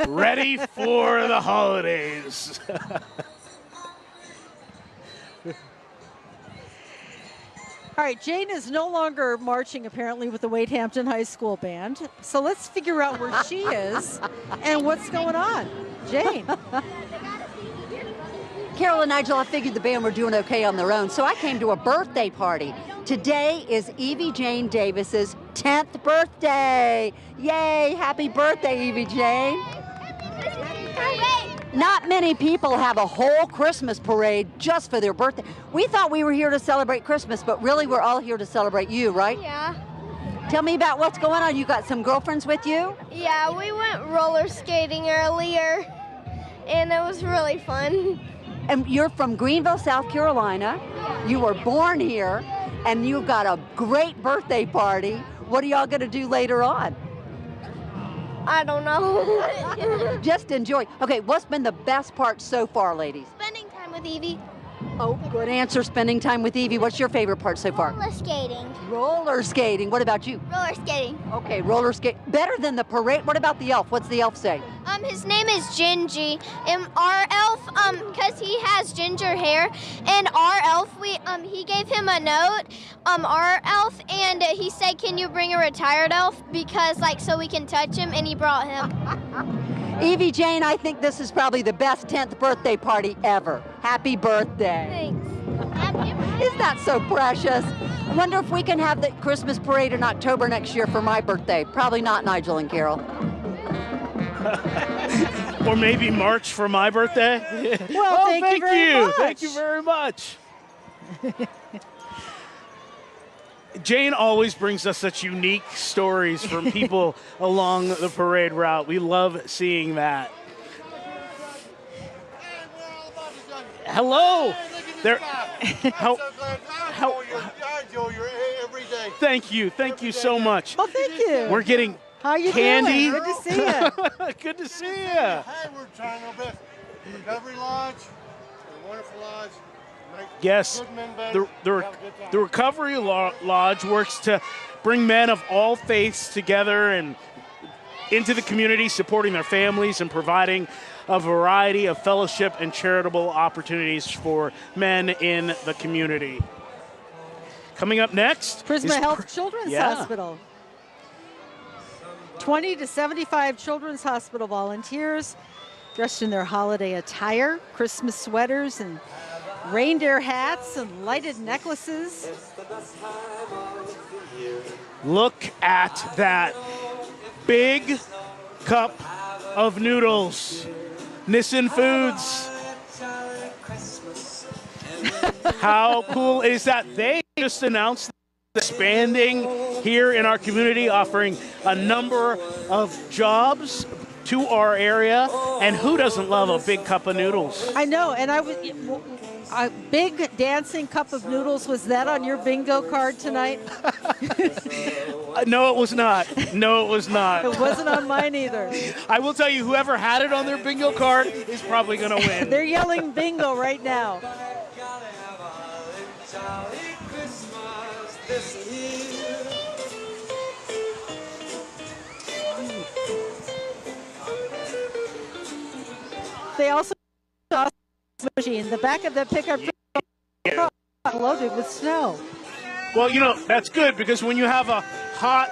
Ready for the holidays. All right, Jane is no longer marching apparently with the Wade Hampton High School band. So let's figure out where she is and what's going on. Jane. Carol and Nigel, I figured the band were doing okay on their own, so I came to a birthday party. Today is Evie Jane Davis's 10th birthday. Yay, happy birthday, Evie Jane. Not many people have a whole Christmas parade just for their birthday. We thought we were here to celebrate Christmas, but really we're all here to celebrate you, right? Yeah. Tell me about what's going on. You got some girlfriends with you? Yeah, we went roller skating earlier, and it was really fun. And you're from Greenville, South Carolina. You were born here, and you've got a great birthday party. What are y'all going to do later on? I don't know. Just enjoy. Okay, what's been the best part so far, ladies? Spending time with Evie. Oh, good answer, spending time with Evie. What's your favorite part so far? Roller skating. Roller skating. What about you? Roller skating. Okay, roller skate. Better than the parade. What about the elf? What's the elf say? His name is Gingy, and our elf, cause he has ginger hair, and our elf, he gave him a note, our elf, and he said, "Can you bring a retired elf because so we can touch him?" And he brought him. Evie Jane, I think this is probably the best 10th birthday party ever. Happy birthday. Thanks. Isn't that so precious? I wonder if we can have the Christmas parade in October next year for my birthday. Probably not, Nigel and Carol. Or maybe March for my birthday. Well, thank you very much. Thank you very much. Jane always brings us such unique stories from people along the parade route. We love seeing that. Hello. There. How? Thank you so much. Well, thank you. We're getting How you candy. doing? Good to see you. Good to see you. Hey, we're trying our best. Recovery Lodge, a wonderful lodge. Make Yes, good men better. the Recovery Lodge works to bring men of all faiths together and into the community, supporting their families and providing a variety of fellowship and charitable opportunities for men in the community. Coming up next, Prisma is Health Children's Hospital. 20 to 75 Children's Hospital volunteers dressed in their holiday attire, Christmas sweaters and reindeer hats and lighted necklaces. Look at that big cup of noodles. Nissan Foods. How cool is that? They just announced expanding here in our community, offering a number of jobs to our area, and who doesn't love a big cup of noodles? I know, and a big dancing cup of noodles. Was that on your bingo card tonight? No, it was not. No, it was not. It wasn't on mine either. I will tell you, whoever had it on their bingo card is probably going to win. They're yelling bingo right now. They also saw a machine. The back of the pickup truck loaded with snow. Well, you know, that's good because when you have a hot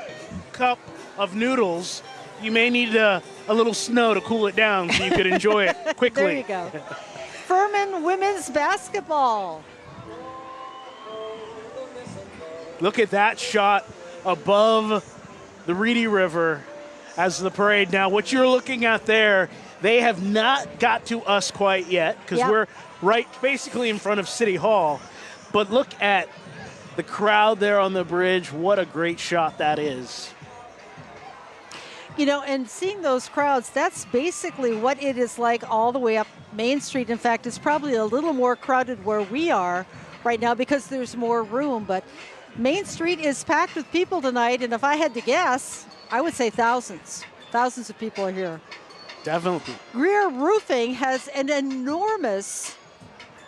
cup of noodles, you may need a little snow to cool it down so you could enjoy it quickly. There you go. Furman women's basketball. Look at that shot above the Reedy River as the parade. Now, what you're looking at there, they have not got to us quite yet because we're right basically in front of City Hall. But look at the crowd there on the bridge. What a great shot that is. You know, and seeing those crowds, that's basically what it is like all the way up Main Street. In fact, it's probably a little more crowded where we are right now because there's more room. But Main Street is packed with people tonight, and if I had to guess, I would say thousands. Thousands of people are here. Definitely. Greer Roofing has an enormous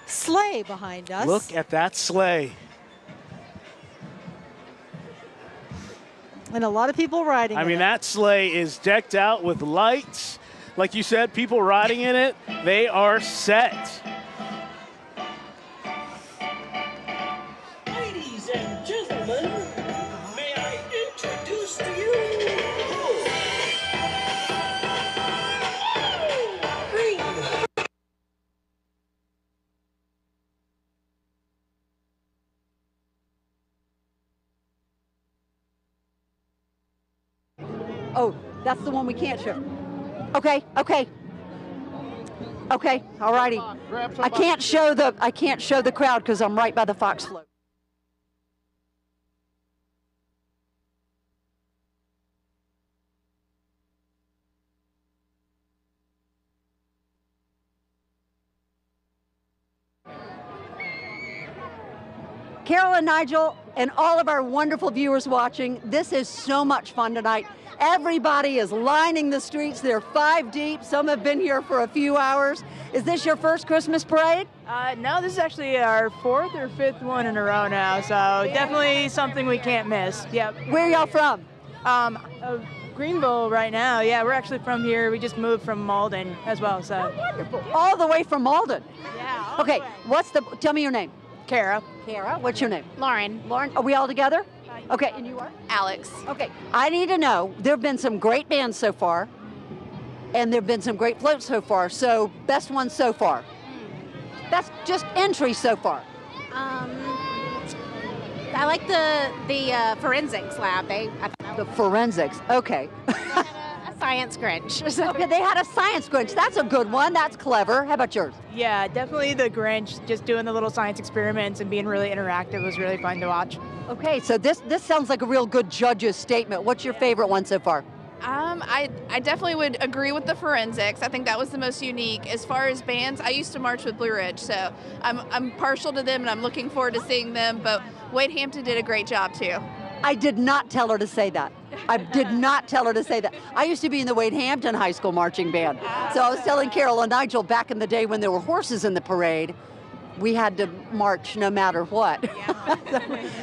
sleigh behind us. Look at that sleigh. And a lot of people riding I mean, that sleigh is decked out with lights. Like you said, people riding in it, they are set. Ladies and gentlemen, may I introduce to you Green. Oh, that's the one we can't show. Okay, okay. Okay, all righty. I can't show the crowd because I'm right by the Fox float. Carol and Nigel and all of our wonderful viewers watching, this is so much fun tonight. Everybody is lining the streets. They're 5 deep. Some have been here for a few hours. Is this your first Christmas parade? No, this is actually our 4th or 5th one in a row now, so definitely something we can't miss. Yep. Where are y'all from? Greenville right now. Yeah, we're actually from here. We just moved from Malden as well. So. Oh, wonderful. All the way from Malden? Yeah. Okay, tell me your name. Kara. Kara, what's your name? Lauren. Lauren, are we all together? Okay, and you are? Alex. Okay, I need to know, there have been some great bands so far, and there have been some great floats so far, so best one so far. That's just entries so far. I like the forensics lab. The forensics, okay. A science Grinch. Okay, they had a science Grinch. That's a good one. That's clever. How about yours? Yeah, definitely the Grinch. Just doing the little science experiments and being really interactive was really fun to watch. Okay, so this sounds like a real good judge's statement. What's your favorite one so far? I definitely would agree with the forensics. I think that was the most unique. As far as bands, I used to march with Blue Ridge, so I'm partial to them and I'm looking forward to seeing them. But Wade Hampton did a great job too. I did not tell her to say that. I did not tell her to say that. I used to be in the Wade Hampton High School marching band. So I was telling Carol and Nigel back in the day when there were horses in the parade, we had to march no matter what.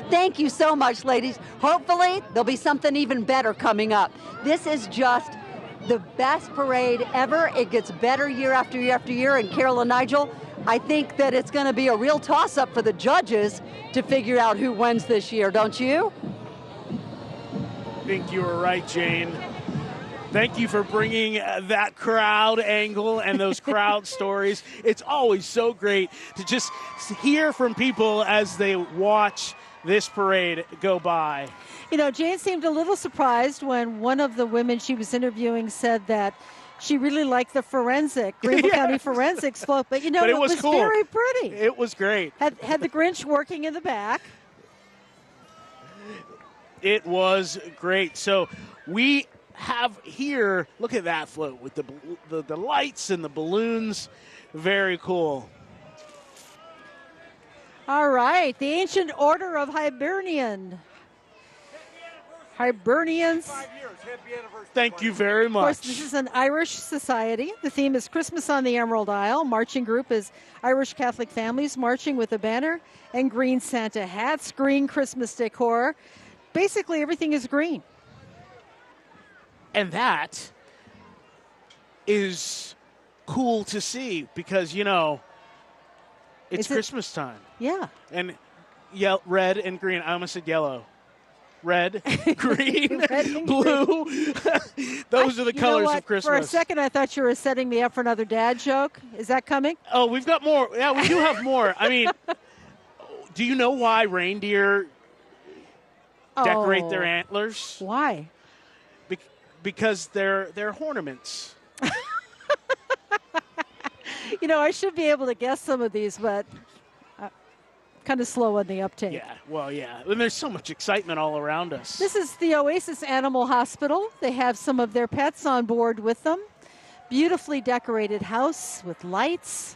Thank you so much, ladies. Hopefully, there'll be something even better coming up. This is just the best parade ever. It gets better year after year after year. And Carol and Nigel, I think that it's going to be a real toss-up for the judges to figure out who wins this year, don't you? I think you were right, Jane. Thank you for bringing that crowd angle and those crowd stories. It's always so great to just hear from people as they watch this parade go by. You know, Jane seemed a little surprised when one of the women she was interviewing said that she really liked the Greenville County Forensics float, but you know, it was cool. Very pretty. It was great. Had the Grinch working in the back. It was great. So we have here, look at that float with the lights and the balloons. Very cool. All right, the Ancient Order of Hibernians. Thank you very much. Of course, this is an Irish society. The theme is Christmas on the Emerald Isle. Marching group is Irish Catholic families marching with a banner and green Santa hats, green Christmas decor. Basically, everything is green. And that is cool to see because, you know, it's Christmas time. Yeah. And red and green. I almost said yellow. Red, green, blue. Those are the colors of Christmas. For a second, I thought you were setting me up for another dad joke. Is that coming? Oh, we've got more. Yeah, we do have more. I mean, do you know why reindeer decorate their antlers? Why? Because they're ornaments. You know, I should be able to guess some of these, but kind of slow on the uptake. Yeah, well, yeah. And there's so much excitement all around us. This is the Oasis Animal Hospital. They have some of their pets on board with them. Beautifully decorated house with lights.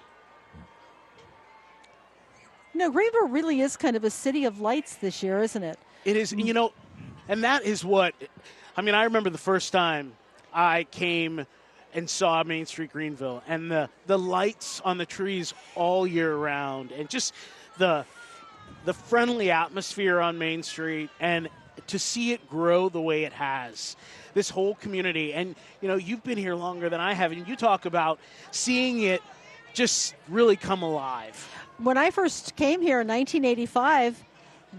You know, Greenville really is kind of a city of lights this year, isn't it? It is, you know, and that is what, I mean, I remember the first time I came and saw Main Street Greenville and the lights on the trees all year round and just the friendly atmosphere on Main Street and to see it grow the way it has, this whole community. And, you know, you've been here longer than I have, and you talk about seeing it just really come alive. When I first came here in 1985,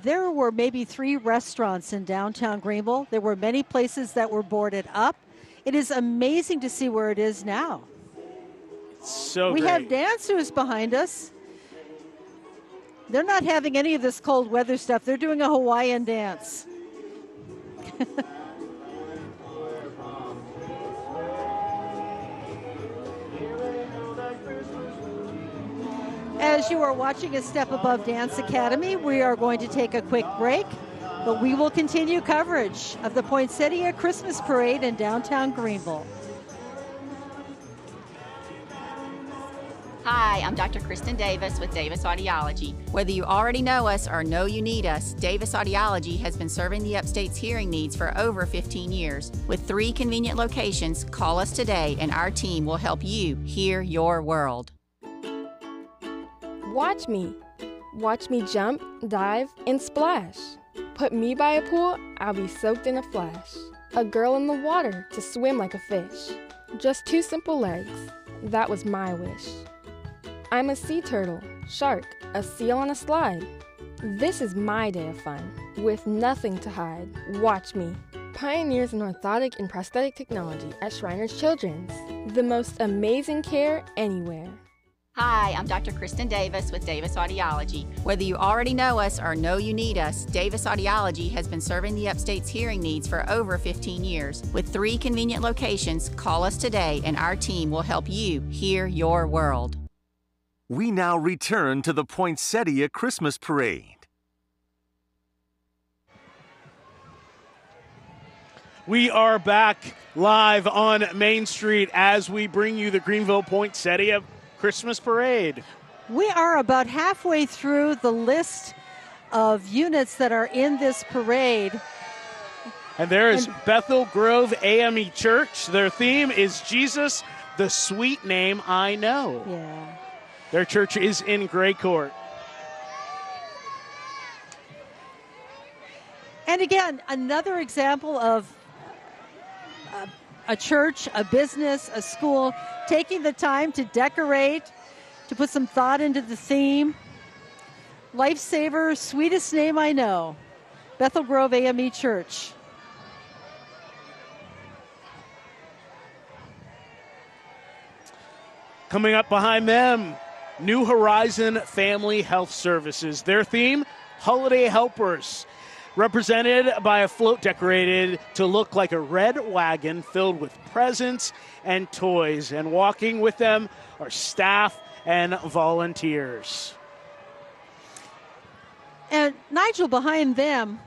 there were maybe 3 restaurants in downtown Greenville. There were many places that were boarded up. It is amazing to see where it is now. It's so we great. have dancers behind us. They're not having any of this cold weather stuff. They're doing a Hawaiian dance. As you are watching A Step Above Dance Academy, we are going to take a quick break, but we will continue coverage of the Poinsettia Christmas Parade in downtown Greenville. Hi, I'm Dr. Kristen Davis with Davis Audiology. Whether you already know us or know you need us, Davis Audiology has been serving the Upstate's hearing needs for over 15 years. With 3 convenient locations, call us today and our team will help you hear your world. Watch me. Watch me jump, dive, and splash. Put me by a pool, I'll be soaked in a flash. A girl in the water to swim like a fish. Just 2 simple legs. That was my wish. I'm a sea turtle, shark, a seal on a slide. This is my day of fun, with nothing to hide. Watch me. Pioneers in orthotic and prosthetic technology at Shriners Children's. The most amazing care anywhere. Hi, I'm Dr. Kristen Davis with Davis Audiology. Whether you already know us or know you need us, Davis Audiology has been serving the Upstate's hearing needs for over 15 years. With 3 convenient locations, call us today and our team will help you hear your world. We now return to the Poinsettia Christmas Parade. We are back live on Main Street as we bring you the Greenville Poinsettia Christmas Parade. We are about halfway through the list of units that are in this parade. And there is Bethel Grove AME Church. Their theme is Jesus, the sweet name I know. Yeah. Their church is in Gray Court. And again, another example of a church, a business, a school taking the time to decorate, to put some thought into the theme. Lifesaver, sweetest name I know. Bethel Grove AME Church. Coming up behind them, New Horizon Family Health Services. Their theme, Holiday Helpers, represented by a float decorated to look like a red wagon filled with presents and toys. And walking with them are staff and volunteers. And Nigel, behind them,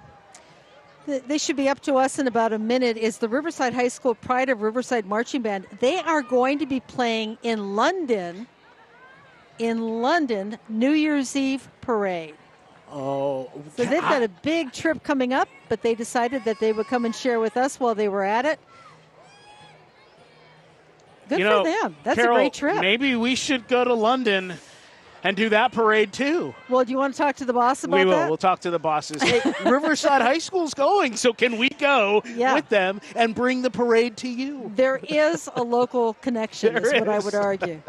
they should be up to us in about a minute, is the Riverside High School Pride of Riverside Marching Band. They are going to be playing in London, New Year's Eve parade. Oh. So they've got a big trip coming up, but they decided that they would come and share with us while they were at it. Good for them. That's Carol, a great trip. Maybe we should go to London and do that parade too. Well, do you want to talk to the boss about that? We will. We'll talk to the bosses. Hey, Riverside High School's going, so can we go with them and bring the parade to you? There is a local connection, is what I would argue.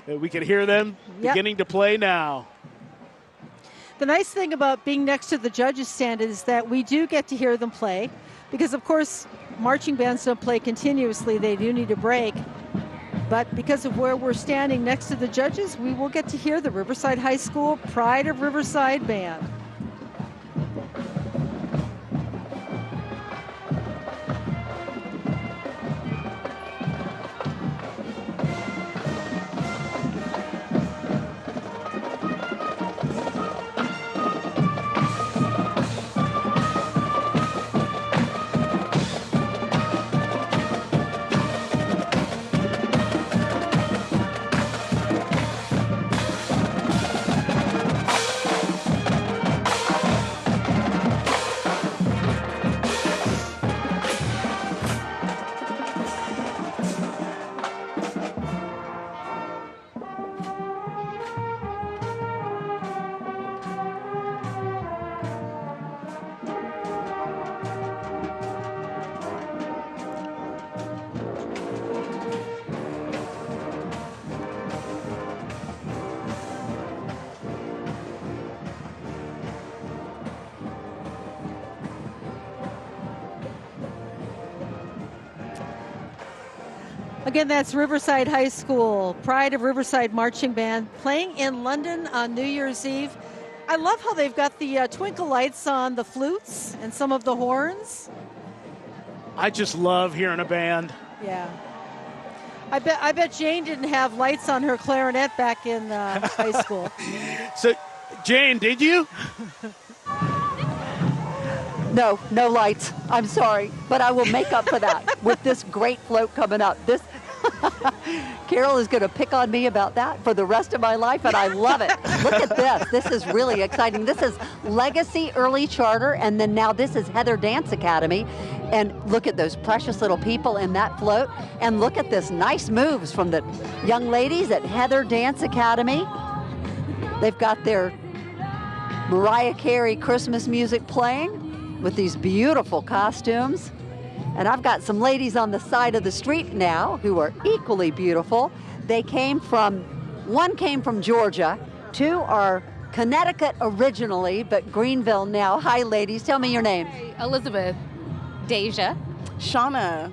We can hear them beginning to play now. The nice thing about being next to the judges' stand is that we do get to hear them play, because, of course, marching bands don't play continuously. They do need a break. But because of where we're standing next to the judges, we will get to hear the Riverside High School Pride of Riverside Band. Again, that's Riverside High School, Pride of Riverside Marching Band, playing in London on New Year's Eve. I love how they've got the twinkle lights on the flutes and some of the horns. I just love hearing a band. Yeah. I bet Jane didn't have lights on her clarinet back in high school. So, Jane, did you? No lights. I'm sorry, but I will make up for that with this great float coming up. This Carol is going to pick on me about that for the rest of my life, and I love it. Look at this. This is really exciting. This is Legacy Early Charter, and then now this is Heather Dance Academy. And look at those precious little people in that float, and look at this nice moves from the young ladies at Heather Dance Academy. They've got their Mariah Carey Christmas music playing with these beautiful costumes. And I've got some ladies on the side of the street now who are equally beautiful. One came from Georgia, two are Connecticut originally, but Greenville now. Hi, ladies. Tell me your names. Hi, Elizabeth. Deja. Shauna.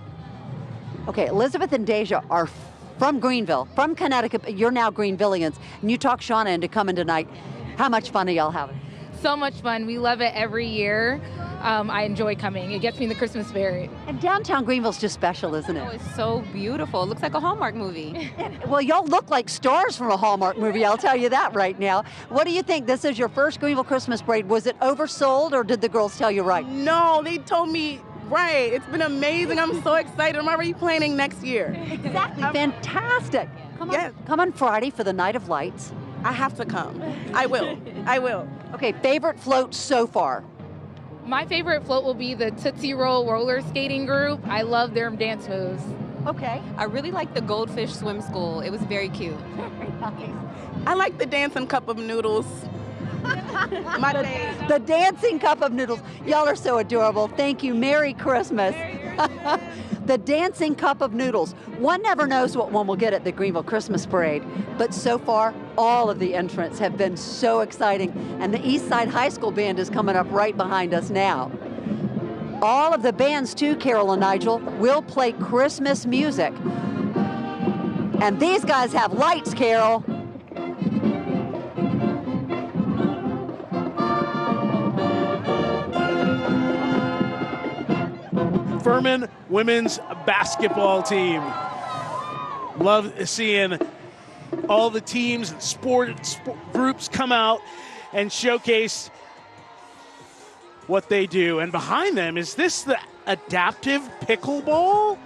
Okay, Elizabeth and Deja are from Greenville, from Connecticut, but you're now Greenvillians. And you talked Shauna into coming tonight. How much fun are y'all having? So much fun. We love it every year. I enjoy coming. It gets me in the Christmas spirit. And downtown Greenville's just special, isn't it? Oh, it's so beautiful. It looks like a Hallmark movie. Well, y'all look like stars from a Hallmark movie, I'll tell you that right now. What do you think? This is your first Greenville Christmas parade. Was it oversold, or did the girls tell you right? No, they told me right. It's been amazing. I'm so excited. I'm already planning next year. Exactly. Fantastic. Come on Friday for the Night of Lights. I have to come. I will. I will. Okay, favorite float so far? My favorite float will be the Tootsie Roll roller skating group. I love their dance moves. Okay. I really like the Goldfish Swim School. It was very cute. I like the Dancing Cup of Noodles. The Dancing Cup of Noodles. Y'all are so adorable. Thank you. Merry Christmas. The Dancing Cup of Noodles. One never knows what one will get at the Greenville Christmas Parade, but so far, all of the entrants have been so exciting, and the Eastside High School Band is coming up right behind us now. All of the bands too, Carol and Nigel, will play Christmas music. And these guys have lights, Carol. Furman women's basketball team. Love seeing all the teams and sport groups come out and showcase what they do. And behind them, is this the adaptive pickleball?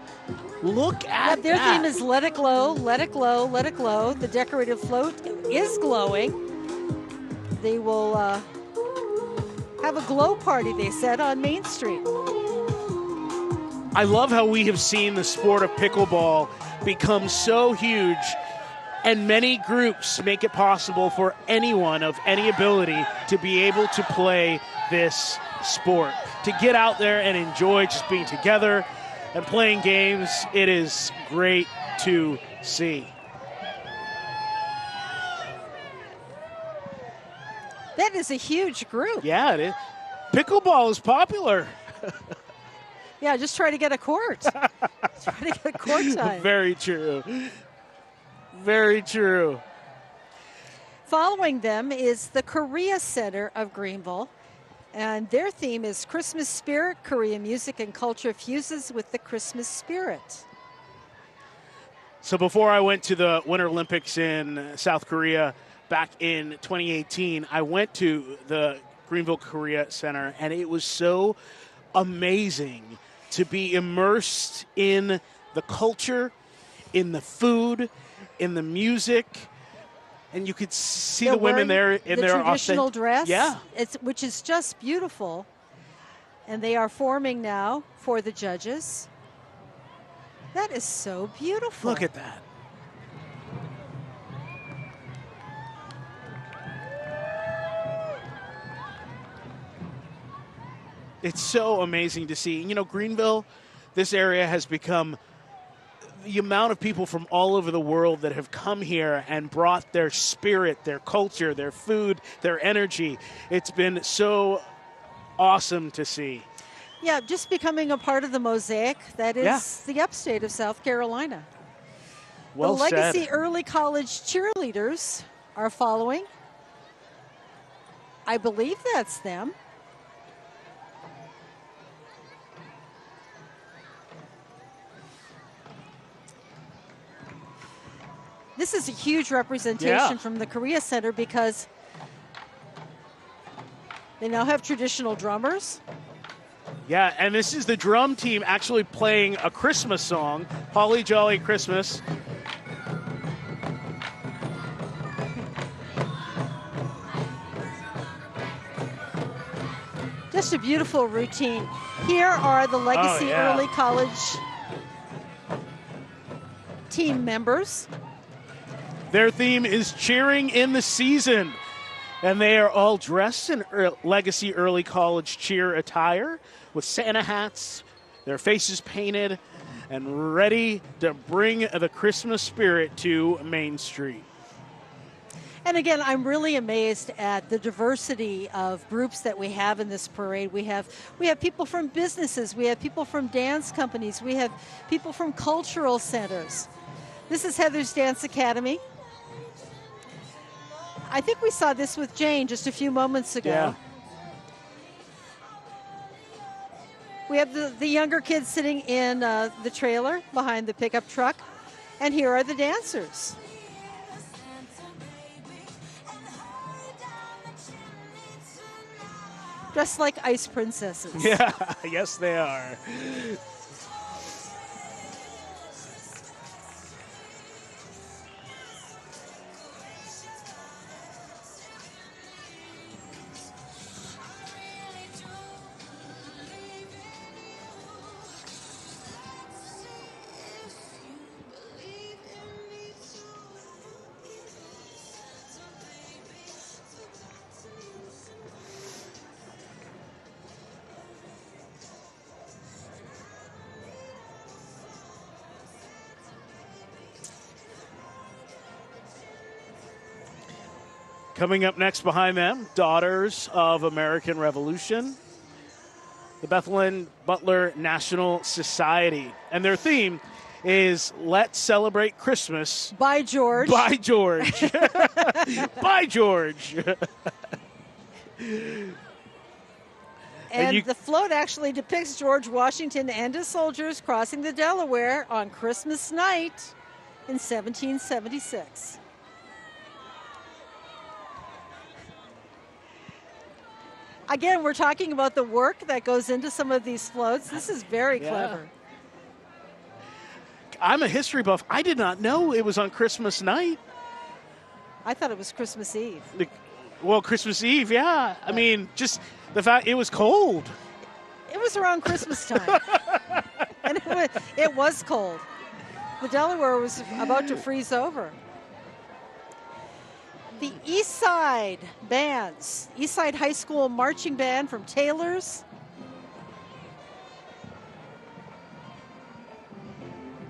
Look at Their that. theme is let it glow, let it glow, let it glow. The decorative float is glowing. They will have a glow party, they said, on Main Street. I love how we have seen the sport of pickleball become so huge, and many groups make it possible for anyone of any ability to be able to play this sport, to get out there and enjoy just being together and playing games. It is great to see. That is a huge group. Yeah, it is. Pickleball is popular. Yeah, just try to get a court. Try to get a court time. Very true. Very true. Following them is the Korea Center of Greenville, and their theme is Christmas Spirit. Korean music and culture fuses with the Christmas spirit. So before I went to the Winter Olympics in South Korea back in 2018, I went to the Greenville Korea Center, and it was so amazing to be immersed in the culture, in the food, in the music, and you could see the women there in their traditional dress, yeah, which is just beautiful. And they are forming now for the judges. That is so beautiful. Look at that. It's so amazing to see. You know, Greenville, this area has become the amount of people from all over the world that have come here and brought their spirit, their culture, their food, their energy. It's been so awesome to see. Yeah, just becoming a part of the mosaic that is the upstate of South Carolina. Well the Legacy said. Early College cheerleaders are following. I believe that's them. This is a huge representation from the Korea Center because they now have traditional drummers. Yeah, and this is the drum team actually playing a Christmas song, Holly Jolly Christmas. Just a beautiful routine. Here are the Legacy Early College team members. Their theme is cheering in the season, and they are all dressed in Legacy Early College cheer attire with Santa hats, their faces painted, and ready to bring the Christmas spirit to Main Street. And again, I'm really amazed at the diversity of groups that we have in this parade. We have people from businesses, we have people from dance companies, we have people from cultural centers. This is Heather's Dance Academy. I think we saw this with Jane just a few moments ago. Yeah. We have the younger kids sitting in the trailer behind the pickup truck. And here are the dancers. Dressed like ice princesses. Yeah, yes they are. Coming up next behind them, Daughters of American Revolution, the Bethlehem Butler National Society. And their theme is Let's Celebrate Christmas. By George. By George. By George. And the float actually depicts George Washington and his soldiers crossing the Delaware on Christmas night in 1776. Again, we're talking about the work that goes into some of these floats. This is very clever. I'm a history buff. I did not know it was on Christmas night. I thought it was Christmas Eve. Well, Christmas Eve, yeah. I mean, just the fact it was cold. It was around Christmas time. And it was cold. The Delaware was about to freeze over. The East Side bands, East Side High School Marching Band from Taylor's,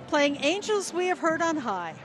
playing Angels We Have Heard on High.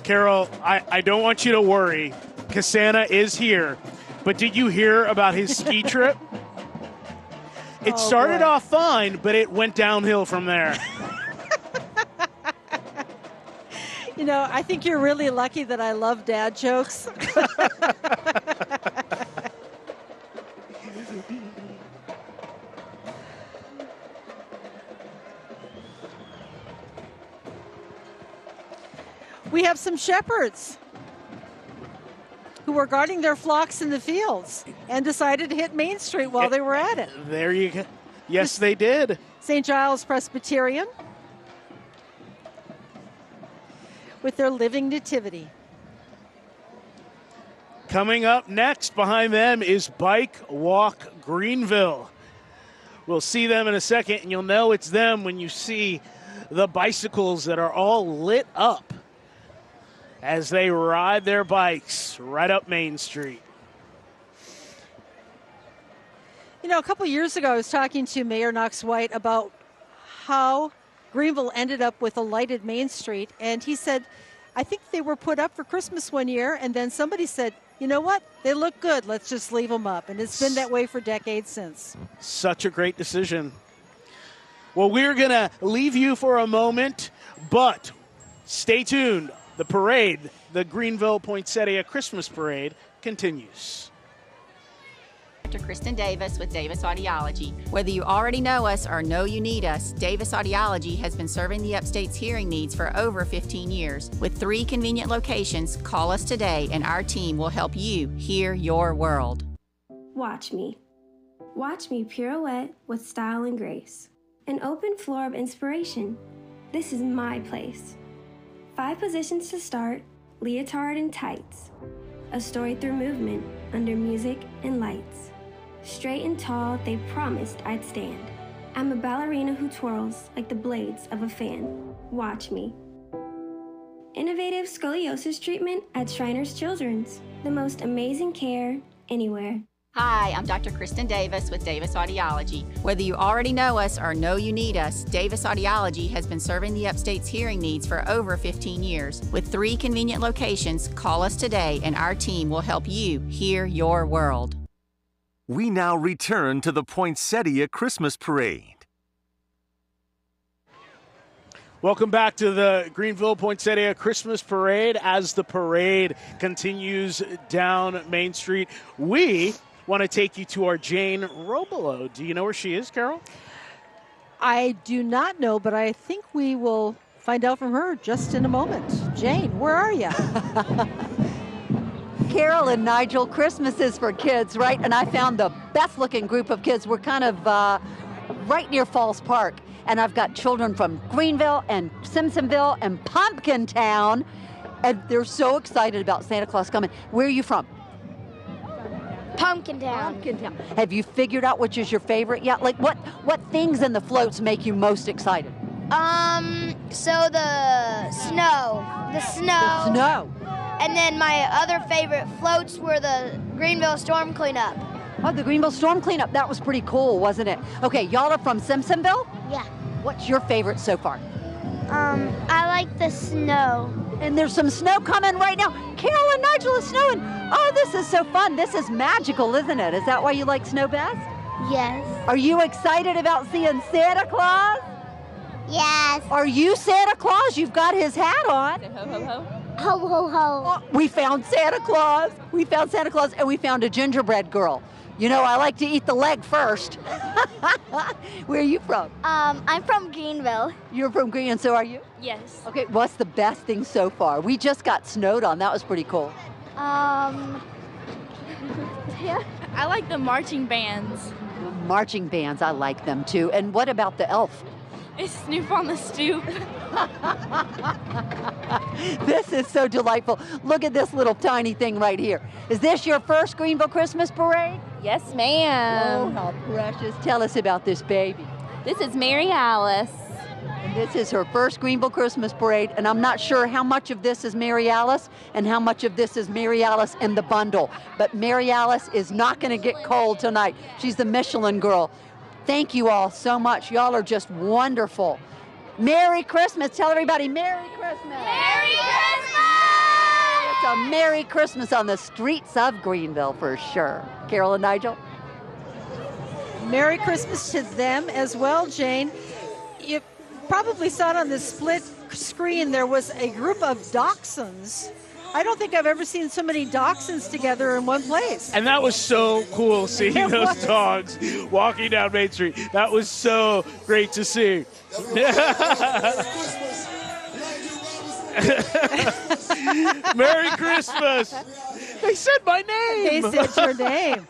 Carol, I don't want you to worry, because Santa is here. But did you hear about his ski trip? It started off fine, but it went downhill from there. You know, I think you're really lucky that I love dad jokes. We have some shepherds who were guarding their flocks in the fields and decided to hit Main Street while they were at it. There you go. Yes, they did. St. Giles Presbyterian with their Living Nativity. Coming up next behind them is Bike Walk Greenville. We'll see them in a second, and you'll know it's them when you see the bicycles that are all lit up as they ride their bikes right up Main Street. You know, a couple years ago, I was talking to Mayor Knox White about how Greenville ended up with a lighted Main Street, and he said, I think they were put up for Christmas one year, and then somebody said, you know what, they look good, let's just leave them up. And it's been that way for decades since. Such a great decision. Well, we're going to leave you for a moment, but stay tuned. The parade, the Greenville Poinsettia Christmas Parade, continues. Dr. Kristen Davis with Davis Audiology. Whether you already know us or know you need us, Davis Audiology has been serving the Upstate's hearing needs for over 15 years. With 3 convenient locations, call us today and our team will help you hear your world. Watch me. Watch me pirouette with style and grace. An open floor of inspiration. This is my place. 5 positions to start, leotard and tights. A story through movement, under music and lights. Straight and tall, they promised I'd stand. I'm a ballerina who twirls like the blades of a fan. Watch me. Innovative scoliosis treatment at Shriners Children's. The most amazing care anywhere. Hi, I'm Dr. Kristen Davis with Davis Audiology. Whether you already know us or know you need us, Davis Audiology has been serving the Upstate's hearing needs for over 15 years. With 3 convenient locations, call us today and our team will help you hear your world. We now return to the Poinsettia Christmas Parade. Welcome back to the Greenville Poinsettia Christmas Parade. As the parade continues down Main Street, we want to take you to our Jane Robelo. Do you know where she is, Carol? I do not know, but I think we will find out from her just in a moment. Jane, where are you? Carol and Nigel, Christmas is for kids, right? And I found the best looking group of kids. We're kind of right near Falls Park. and I've got children from Greenville and Simpsonville and Pumpkin Town, and they're so excited about Santa Claus coming. Where are you from? Pumpkin Town. Pumpkin Town. Have you figured out which is your favorite yet? Like what things in the floats make you most excited? So the snow. The snow. And then my other favorite floats were the Greenville Storm Cleanup. Oh, the Greenville Storm Cleanup. That was pretty cool, wasn't it? Okay, y'all are from Simpsonville? Yeah. What's your favorite so far? I like the snow. And there's some snow coming right now. Carol and Nigel is snowing. Oh, this is so fun. This is magical, isn't it? Is that why you like snow best? Yes. Are you excited about seeing Santa Claus? Yes. Are you Santa Claus? You've got his hat on. Ho, ho, ho. Ho, ho, ho. Oh, we found Santa Claus. We found Santa Claus, and we found a gingerbread girl. You know, I like to eat the leg first. Where are you from? I'm from Greenville. You're from Green, and so are you? Yes. Okay, what's the best thing so far? We just got snowed on. That was pretty cool. Yeah. I like the marching bands. Marching bands, I like them too. And what about the elf? It's Snoop on the Stoop. This is so delightful. Look at this little tiny thing right here. Is this your first Greenville Christmas parade? Yes, ma'am. Oh, how precious. Tell us about this baby. This is Mary Alice. And this is her first Greenville Christmas parade, and I'm not sure how much of this is Mary Alice and how much of this is Mary Alice in the bundle. But Mary Alice is not going to get cold tonight. She's the Michelin girl. Thank you all so much. Y'all are just wonderful. Merry Christmas. Tell everybody Merry Christmas. Merry Christmas! It's a Merry Christmas on the streets of Greenville for sure. Carol and Nigel? Merry Christmas to them as well, Jane. You probably saw it on the split screen. There was a group of dachshunds. I don't think I've ever seen so many dachshunds together in one place. And that was so cool seeing those dogs walking down Main Street. That was so great to see. Merry Christmas. They said my name. They said your name.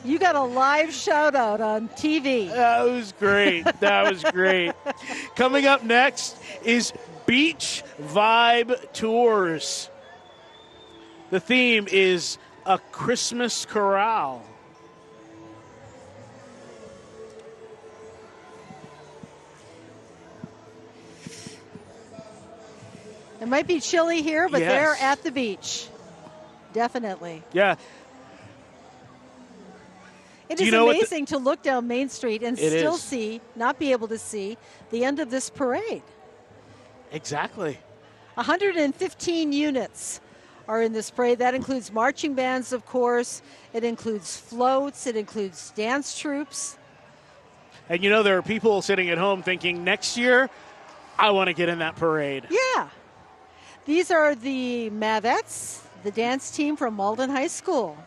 You got a live shout out on TV. That was great. That was great. Coming up next is Beach Vibe Tours. The theme is a Christmas chorale. It might be chilly here, but Yes. they're at the beach. Definitely. Yeah. It Do is you know what amazing to look down Main Street and It still is. not be able to see the end of this parade. Exactly. 115 units are in this parade. That includes marching bands, of course. It includes floats. It includes dance troops. And you know, there are people sitting at home thinking, next year, I want to get in that parade. Yeah. These are the Mavettes, the dance team from Malden High School.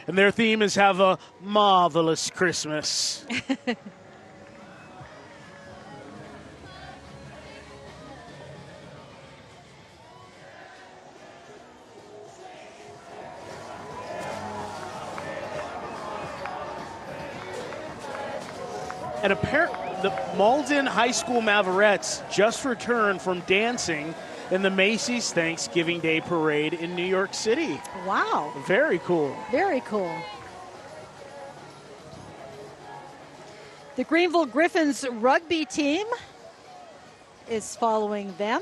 And their theme is have a marvelous Christmas. And the Malden High School Maverettes just returned from dancing in the Macy's Thanksgiving Day Parade in New York City. Wow. Very cool. Very cool. The Greenville Griffins rugby team is following them.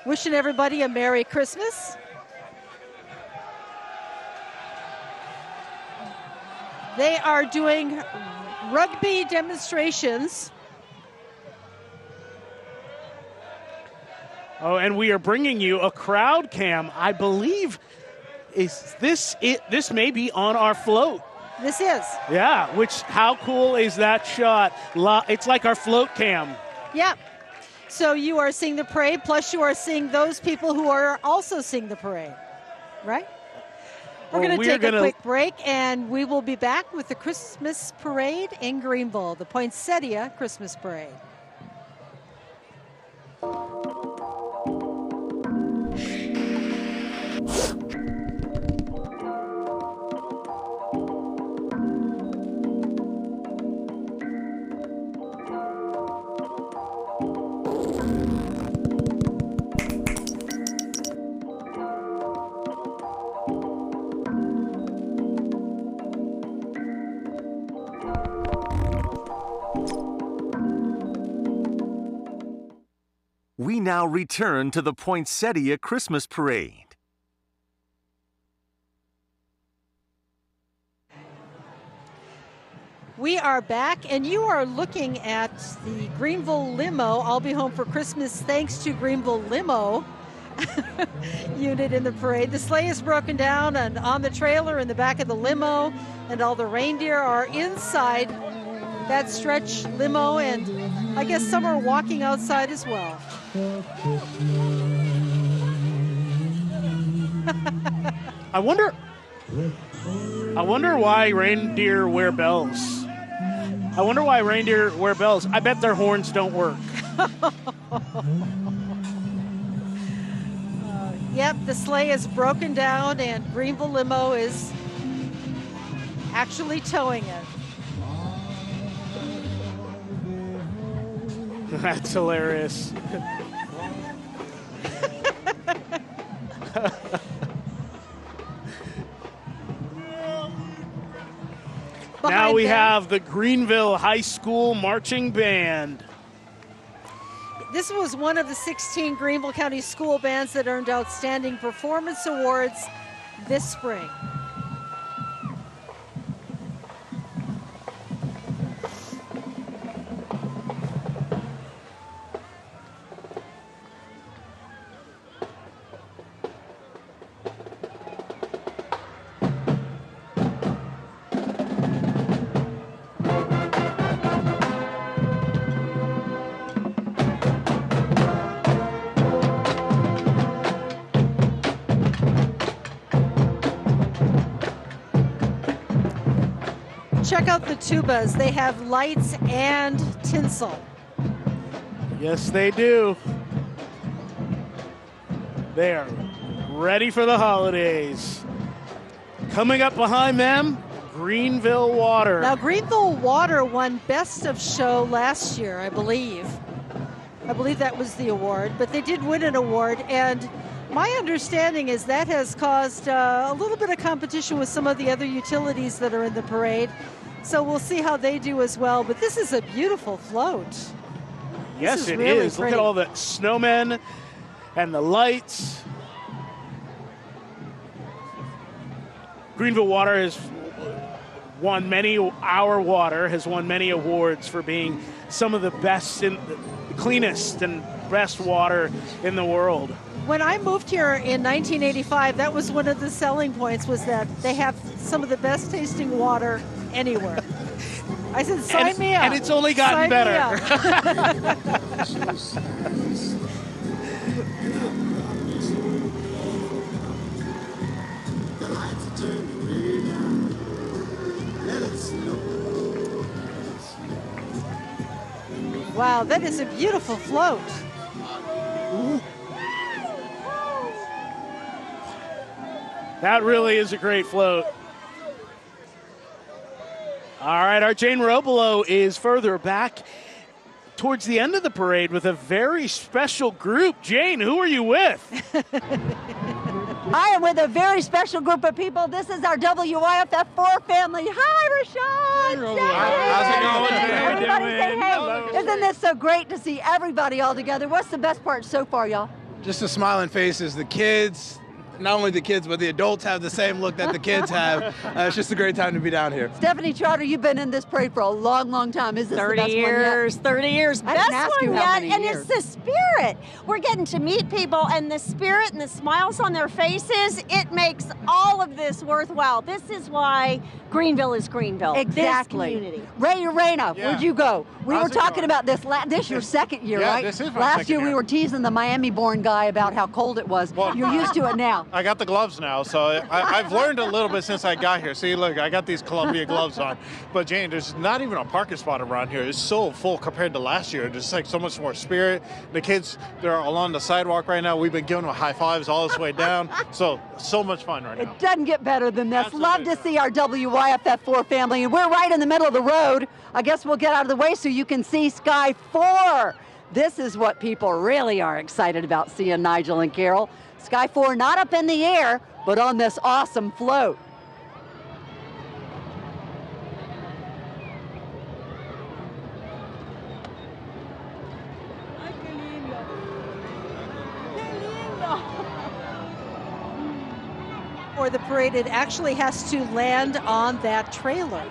Wishing everybody a Merry Christmas. They are doing rugby demonstrations. Oh, and we are bringing you a crowd cam. I believe this may be on our float. This is. Yeah, how cool is that shot? It's like our float cam. Yep. So you are seeing the parade, plus you are seeing those people who are also seeing the parade, right? We're going to take a quick break, and we will be back with the Christmas parade in Greenville, the Poinsettia Christmas Parade. now return to the Poinsettia Christmas Parade. We are back, and you are looking at the Greenville Limo. I'll be home for Christmas thanks to Greenville Limo unit in the parade. The sleigh is broken down and on the trailer in the back of the limo, and all the reindeer are inside that stretch limo, and I guess some are walking outside as well. I wonder why reindeer wear bells. I wonder why reindeer wear bells. I bet their horns don't work. Yep, the sleigh is broken down and Greenville Limo is actually towing it. That's hilarious. Now we have the Greenville High School Marching Band. This was one of the 16 Greenville County school bands that earned Outstanding Performance Awards this spring. Check out the tubas. They have lights and tinsel. Yes, they do. They are ready for the holidays. Coming up behind them, Greenville Water. Now, Greenville Water won Best of Show last year, I believe. I believe that was the award, but they did win an award, and my understanding is that has caused a little bit of competition with some of the other utilities that are in the parade. So we'll see how they do as well. But this is a beautiful float. Yes, it really is. Look at all the snowmen and the lights. Greenville Water has won many, our water has won many awards for being some of the best, the cleanest and best water in the world. When I moved here in 1985, that was one of the selling points, was that they have some of the best tasting water anywhere. I said, sign me up. And it's only gotten better. Wow, that is a beautiful float. That really is a great float. All right, our Jane Robelo is further back towards the end of the parade with a very special group. Jane, who are you with? I am with a very special group of people. This is our WYFF4 family. Hi, Rashawn. How's it going? Everybody say hey. Isn't this so great to see everybody all together? What's the best part so far, y'all? Just the smiling faces, the kids. Not only the kids, but the adults have the same look that the kids have. It's just a great time to be down here. Stephanie Trotter, you've been in this parade for a long, long time. Is this 30 the best years, one yet? 30 years. I didn't Best ask you one how yet, many and years. it's the spirit. We're getting to meet people, and the spirit and the smiles on their faces, it makes all of this worthwhile. This is why Greenville is Greenville. Exactly. This community. Ray Urena, Yeah. where'd you go? We How's were it talking going? about this. This your second year, Yeah, right? this is my Last second year we year. were teasing the Miami-born guy about how cold it was. Well- You're used to it now. I got the gloves now, so I've learned a little bit since I got here. See, look, I got these Columbia gloves on. But Jane, there's not even a parking spot around here. It's so full compared to last year. There's like so much more spirit. The kids, they're along the sidewalk right now. We've been giving them high fives all this way down. So much fun right now. It doesn't get better than this. Love to see our WYFF4 family. And we're right in the middle of the road. I guess we'll get out of the way so you can see Sky 4. This is what people really are excited about seeing, Nigel and Carol. Sky 4 not up in the air, but on this awesome float. or the parade, it actually has to land on that trailer.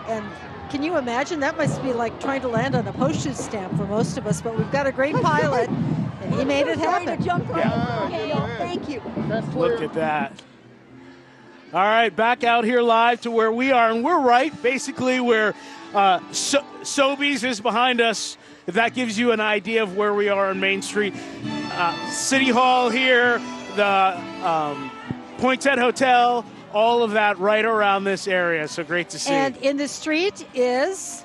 And can you imagine? That must be like trying to land on a postage stamp for most of us, but we've got a great pilot, and he made it happen. Sorry to jump right over. Thank you. Look at that. All right, back out here live to where we are, and we're right basically where Sobeys is behind us. If that gives you an idea of where we are on Main Street. City Hall here, the Poinsett Hotel, all of that right around this area, so great to see. And in the street is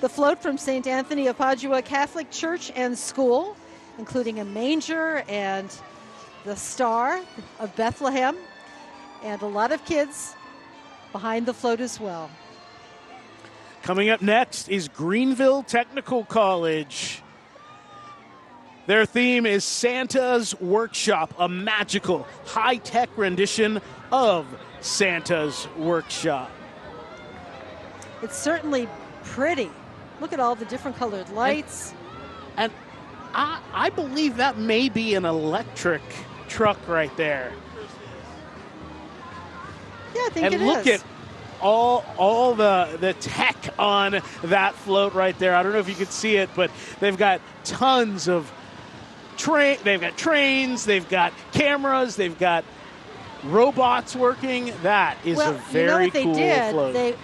the float from St. Anthony of Padua Catholic Church and School, including a manger and the Star of Bethlehem, and a lot of kids behind the float as well. Coming up next is Greenville Technical College. Their theme is Santa's Workshop, a magical, high-tech rendition of Santa's Workshop. It's certainly pretty. Look at all the different colored lights. And I believe that may be an electric truck right there. Yeah, I think it is. And look at all the tech on that float right there. I don't know if you can see it, but they've got tons of they've got trains, they've got cameras, they've got robots working. That is a very cool float.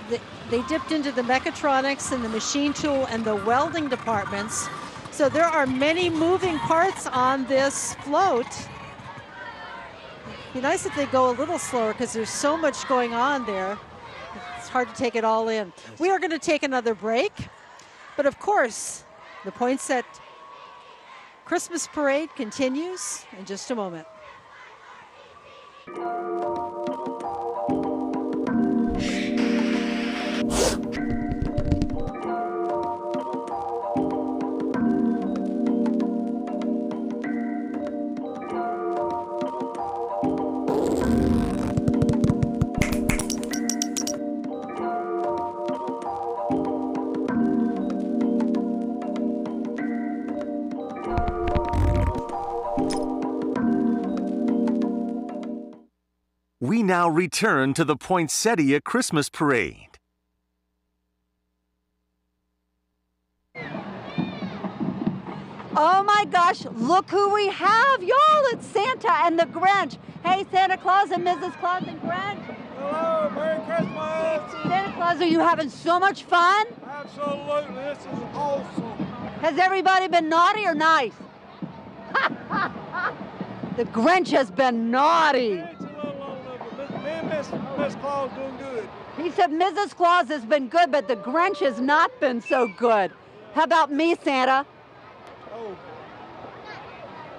They dipped into the mechatronics and the machine tool and the welding departments. So there are many moving parts on this float. It'd be nice if they go a little slower because there's so much going on there. It's hard to take it all in. We are going to take another break. But of course, the Poinsett Christmas Parade continues in just a moment. We now return to the Poinsettia Christmas Parade. Oh my gosh, look who we have, y'all. It's Santa and the Grinch. Hey, Santa Claus and Mrs. Claus and Grinch. Hello, Merry Christmas. Santa Claus, are you having so much fun? Absolutely, this is awesome. Has everybody been naughty or nice? The Grinch has been naughty. Me and Miss Claus doing good. He said Mrs. Claus has been good, but the Grinch has not been so good. How about me, Santa? Oh.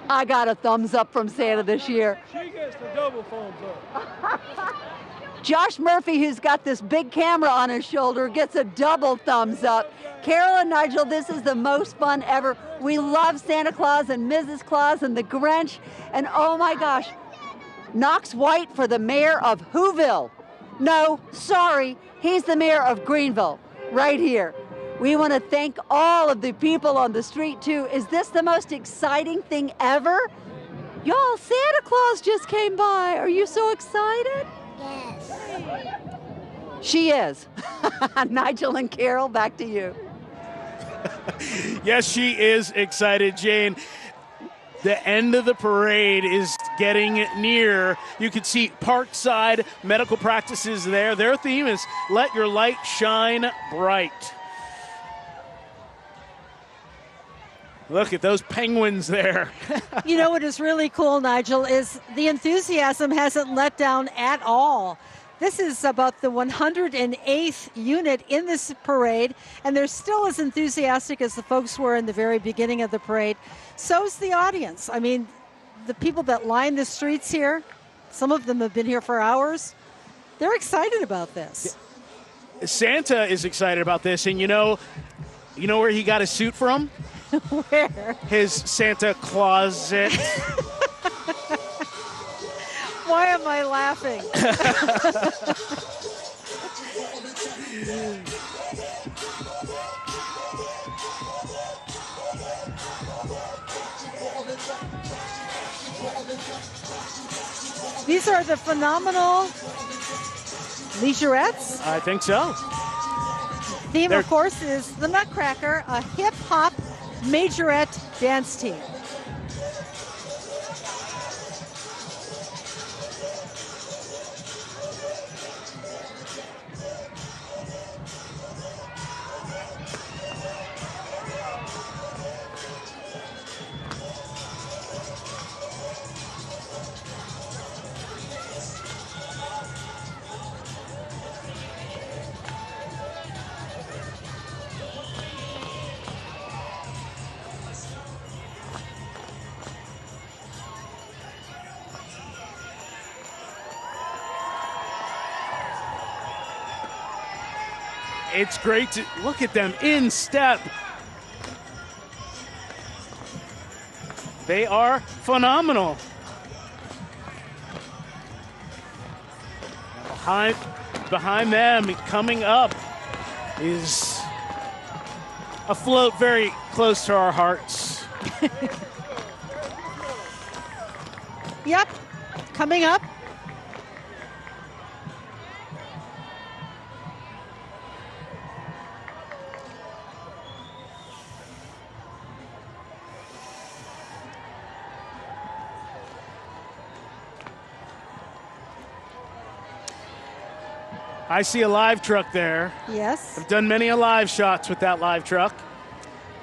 I got a thumbs up from Santa this year. She gets the double thumbs up. Josh Murphy, who's got this big camera on his shoulder, gets a double thumbs up. Carol and Nigel, this is the most fun ever. We love Santa Claus and Mrs. Claus and the Grinch. And oh my gosh, Knox White for the mayor of Whoville. No, sorry, he's the mayor of Greenville, right here. We want to thank all of the people on the street too. Is this the most exciting thing ever? Y'all, Santa Claus just came by. Are you so excited? Yes. She is. Nigel and Carol, back to you. Yes, she is excited, Jane. The end of the parade is getting near. You can see Parkside Medical Practices there. Their theme is Let Your Light Shine Bright. Look at those penguins there. You know what is really cool, Nigel, is the enthusiasm hasn't let down at all. This is about the 108th unit in this parade, and they're still as enthusiastic as the folks were in the very beginning of the parade. So's the audience. I mean, the people that line the streets here, some of them have been here for hours. They're excited about this. Santa is excited about this, and you know where he got his suit from? Where? His Santa closet. Why am I laughing? These are the phenomenal Leisurettes. I think so. Theme, of course, is the Nutcracker, a hip-hop majorette dance team. It's great to look at them in step. They are phenomenal. Behind them, coming up, is a float very close to our hearts. Yep, coming up. I see a live truck there. Yes. I've done many a live shots with that live truck.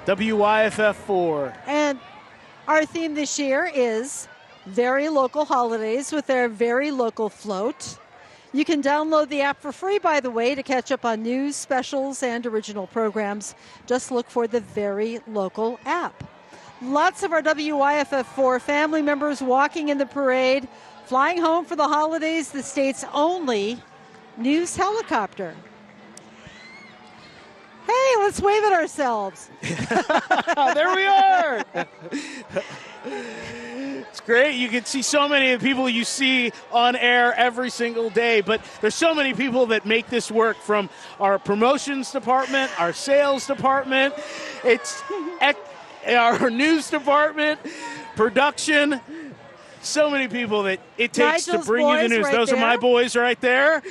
WYFF4. And our theme this year is very local holidays with their very local float. You can download the app for free, by the way, to catch up on news, specials, and original programs. Just look for the very local app. Lots of our WYFF4 family members walking in the parade, flying home for the holidays, the state's only news helicopter. Hey, let's wave at ourselves. There we are. It's great. You can see so many of the people you see on air every single day, but there's so many people that make this work, from our promotions department, our sales department, it's our news department, production. So many people that it takes Nigel's to bring you the boys news. right Those are there. my boys right there,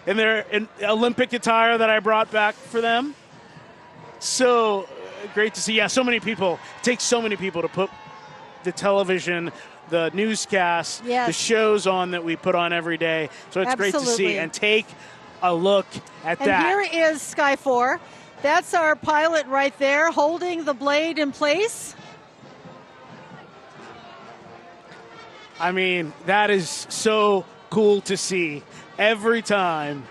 and they're in Olympic attire that I brought back for them. So great to see. Yeah, so many people. It takes so many people to put the television, the newscasts, Yes. the shows on that we put on every day. So it's great to Absolutely. see. And take a look at And that. here is Sky 4. That's our pilot right there, holding the blade in place. I mean, that is so cool to see every time.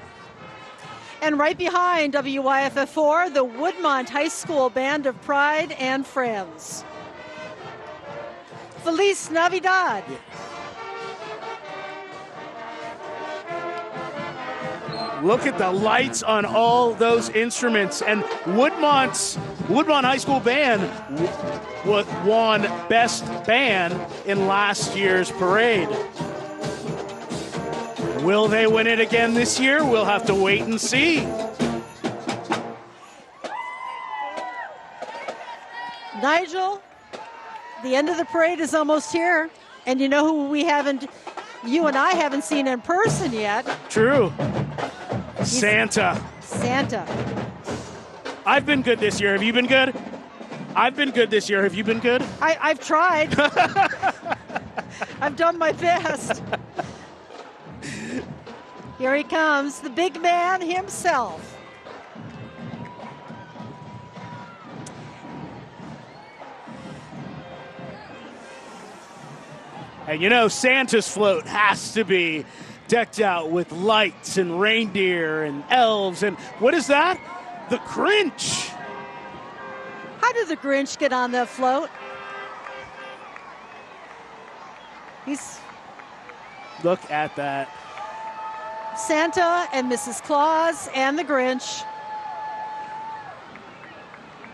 And right behind WYFF4, the Woodmont High School Band of Pride and Friends. Feliz Navidad. Look at the lights on all those instruments. And Woodmont High School Band won Best Band in last year's parade. Will they win it again this year? We'll have to wait and see. Nigel, the end of the parade is almost here. And you know who you and I haven't seen in person yet? True. Santa. Santa. I've been good this year. Have you been good? I've been good this year. Have you been good? I've tried. I've done my best. Here he comes, the big man himself. And you know, Santa's float has to be decked out with lights and reindeer and elves. And what is that? The Grinch. How did the Grinch get on that float? Look at that. Santa and Mrs. Claus and the Grinch.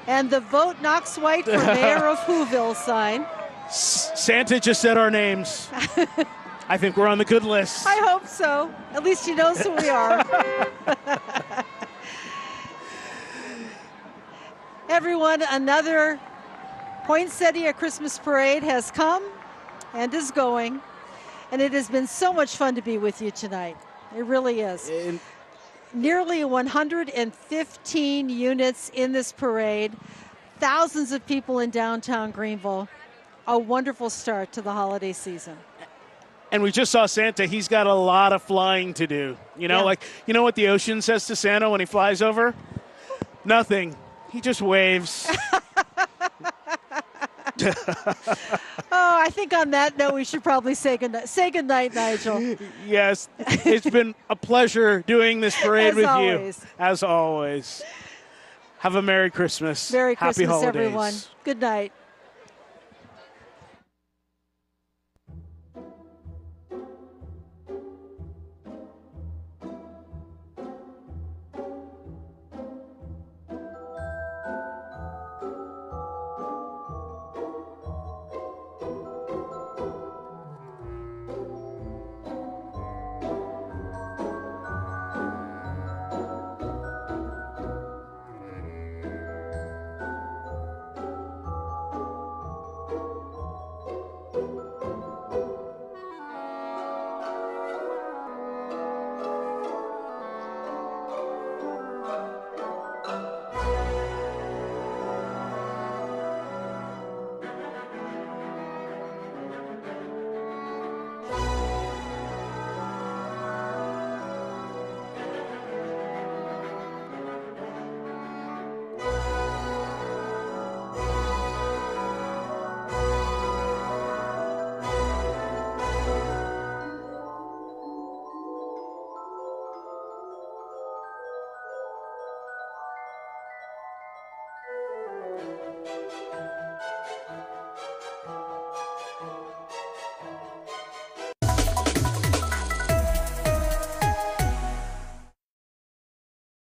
And the Vote Knox White for Mayor of Whoville sign. Santa just said our names. I think we're on the good list. I hope so. At least he knows who we are. Everyone, another Poinsettia Christmas parade has come and is going. And it has been so much fun to be with you tonight. It really is. Nearly 115 units in this parade, thousands of people in downtown Greenville. A wonderful start to the holiday season. And we just saw Santa. He's got a lot of flying to do. You know, like, you know what the ocean says to Santa when he flies over? Nothing. He just waves. I think on that note, we should probably say goodnight. Say goodnight, Nigel. Yes, it's been a pleasure doing this parade with you. As always. Have a Merry Christmas. Merry Happy Christmas, holidays. everyone. Good night.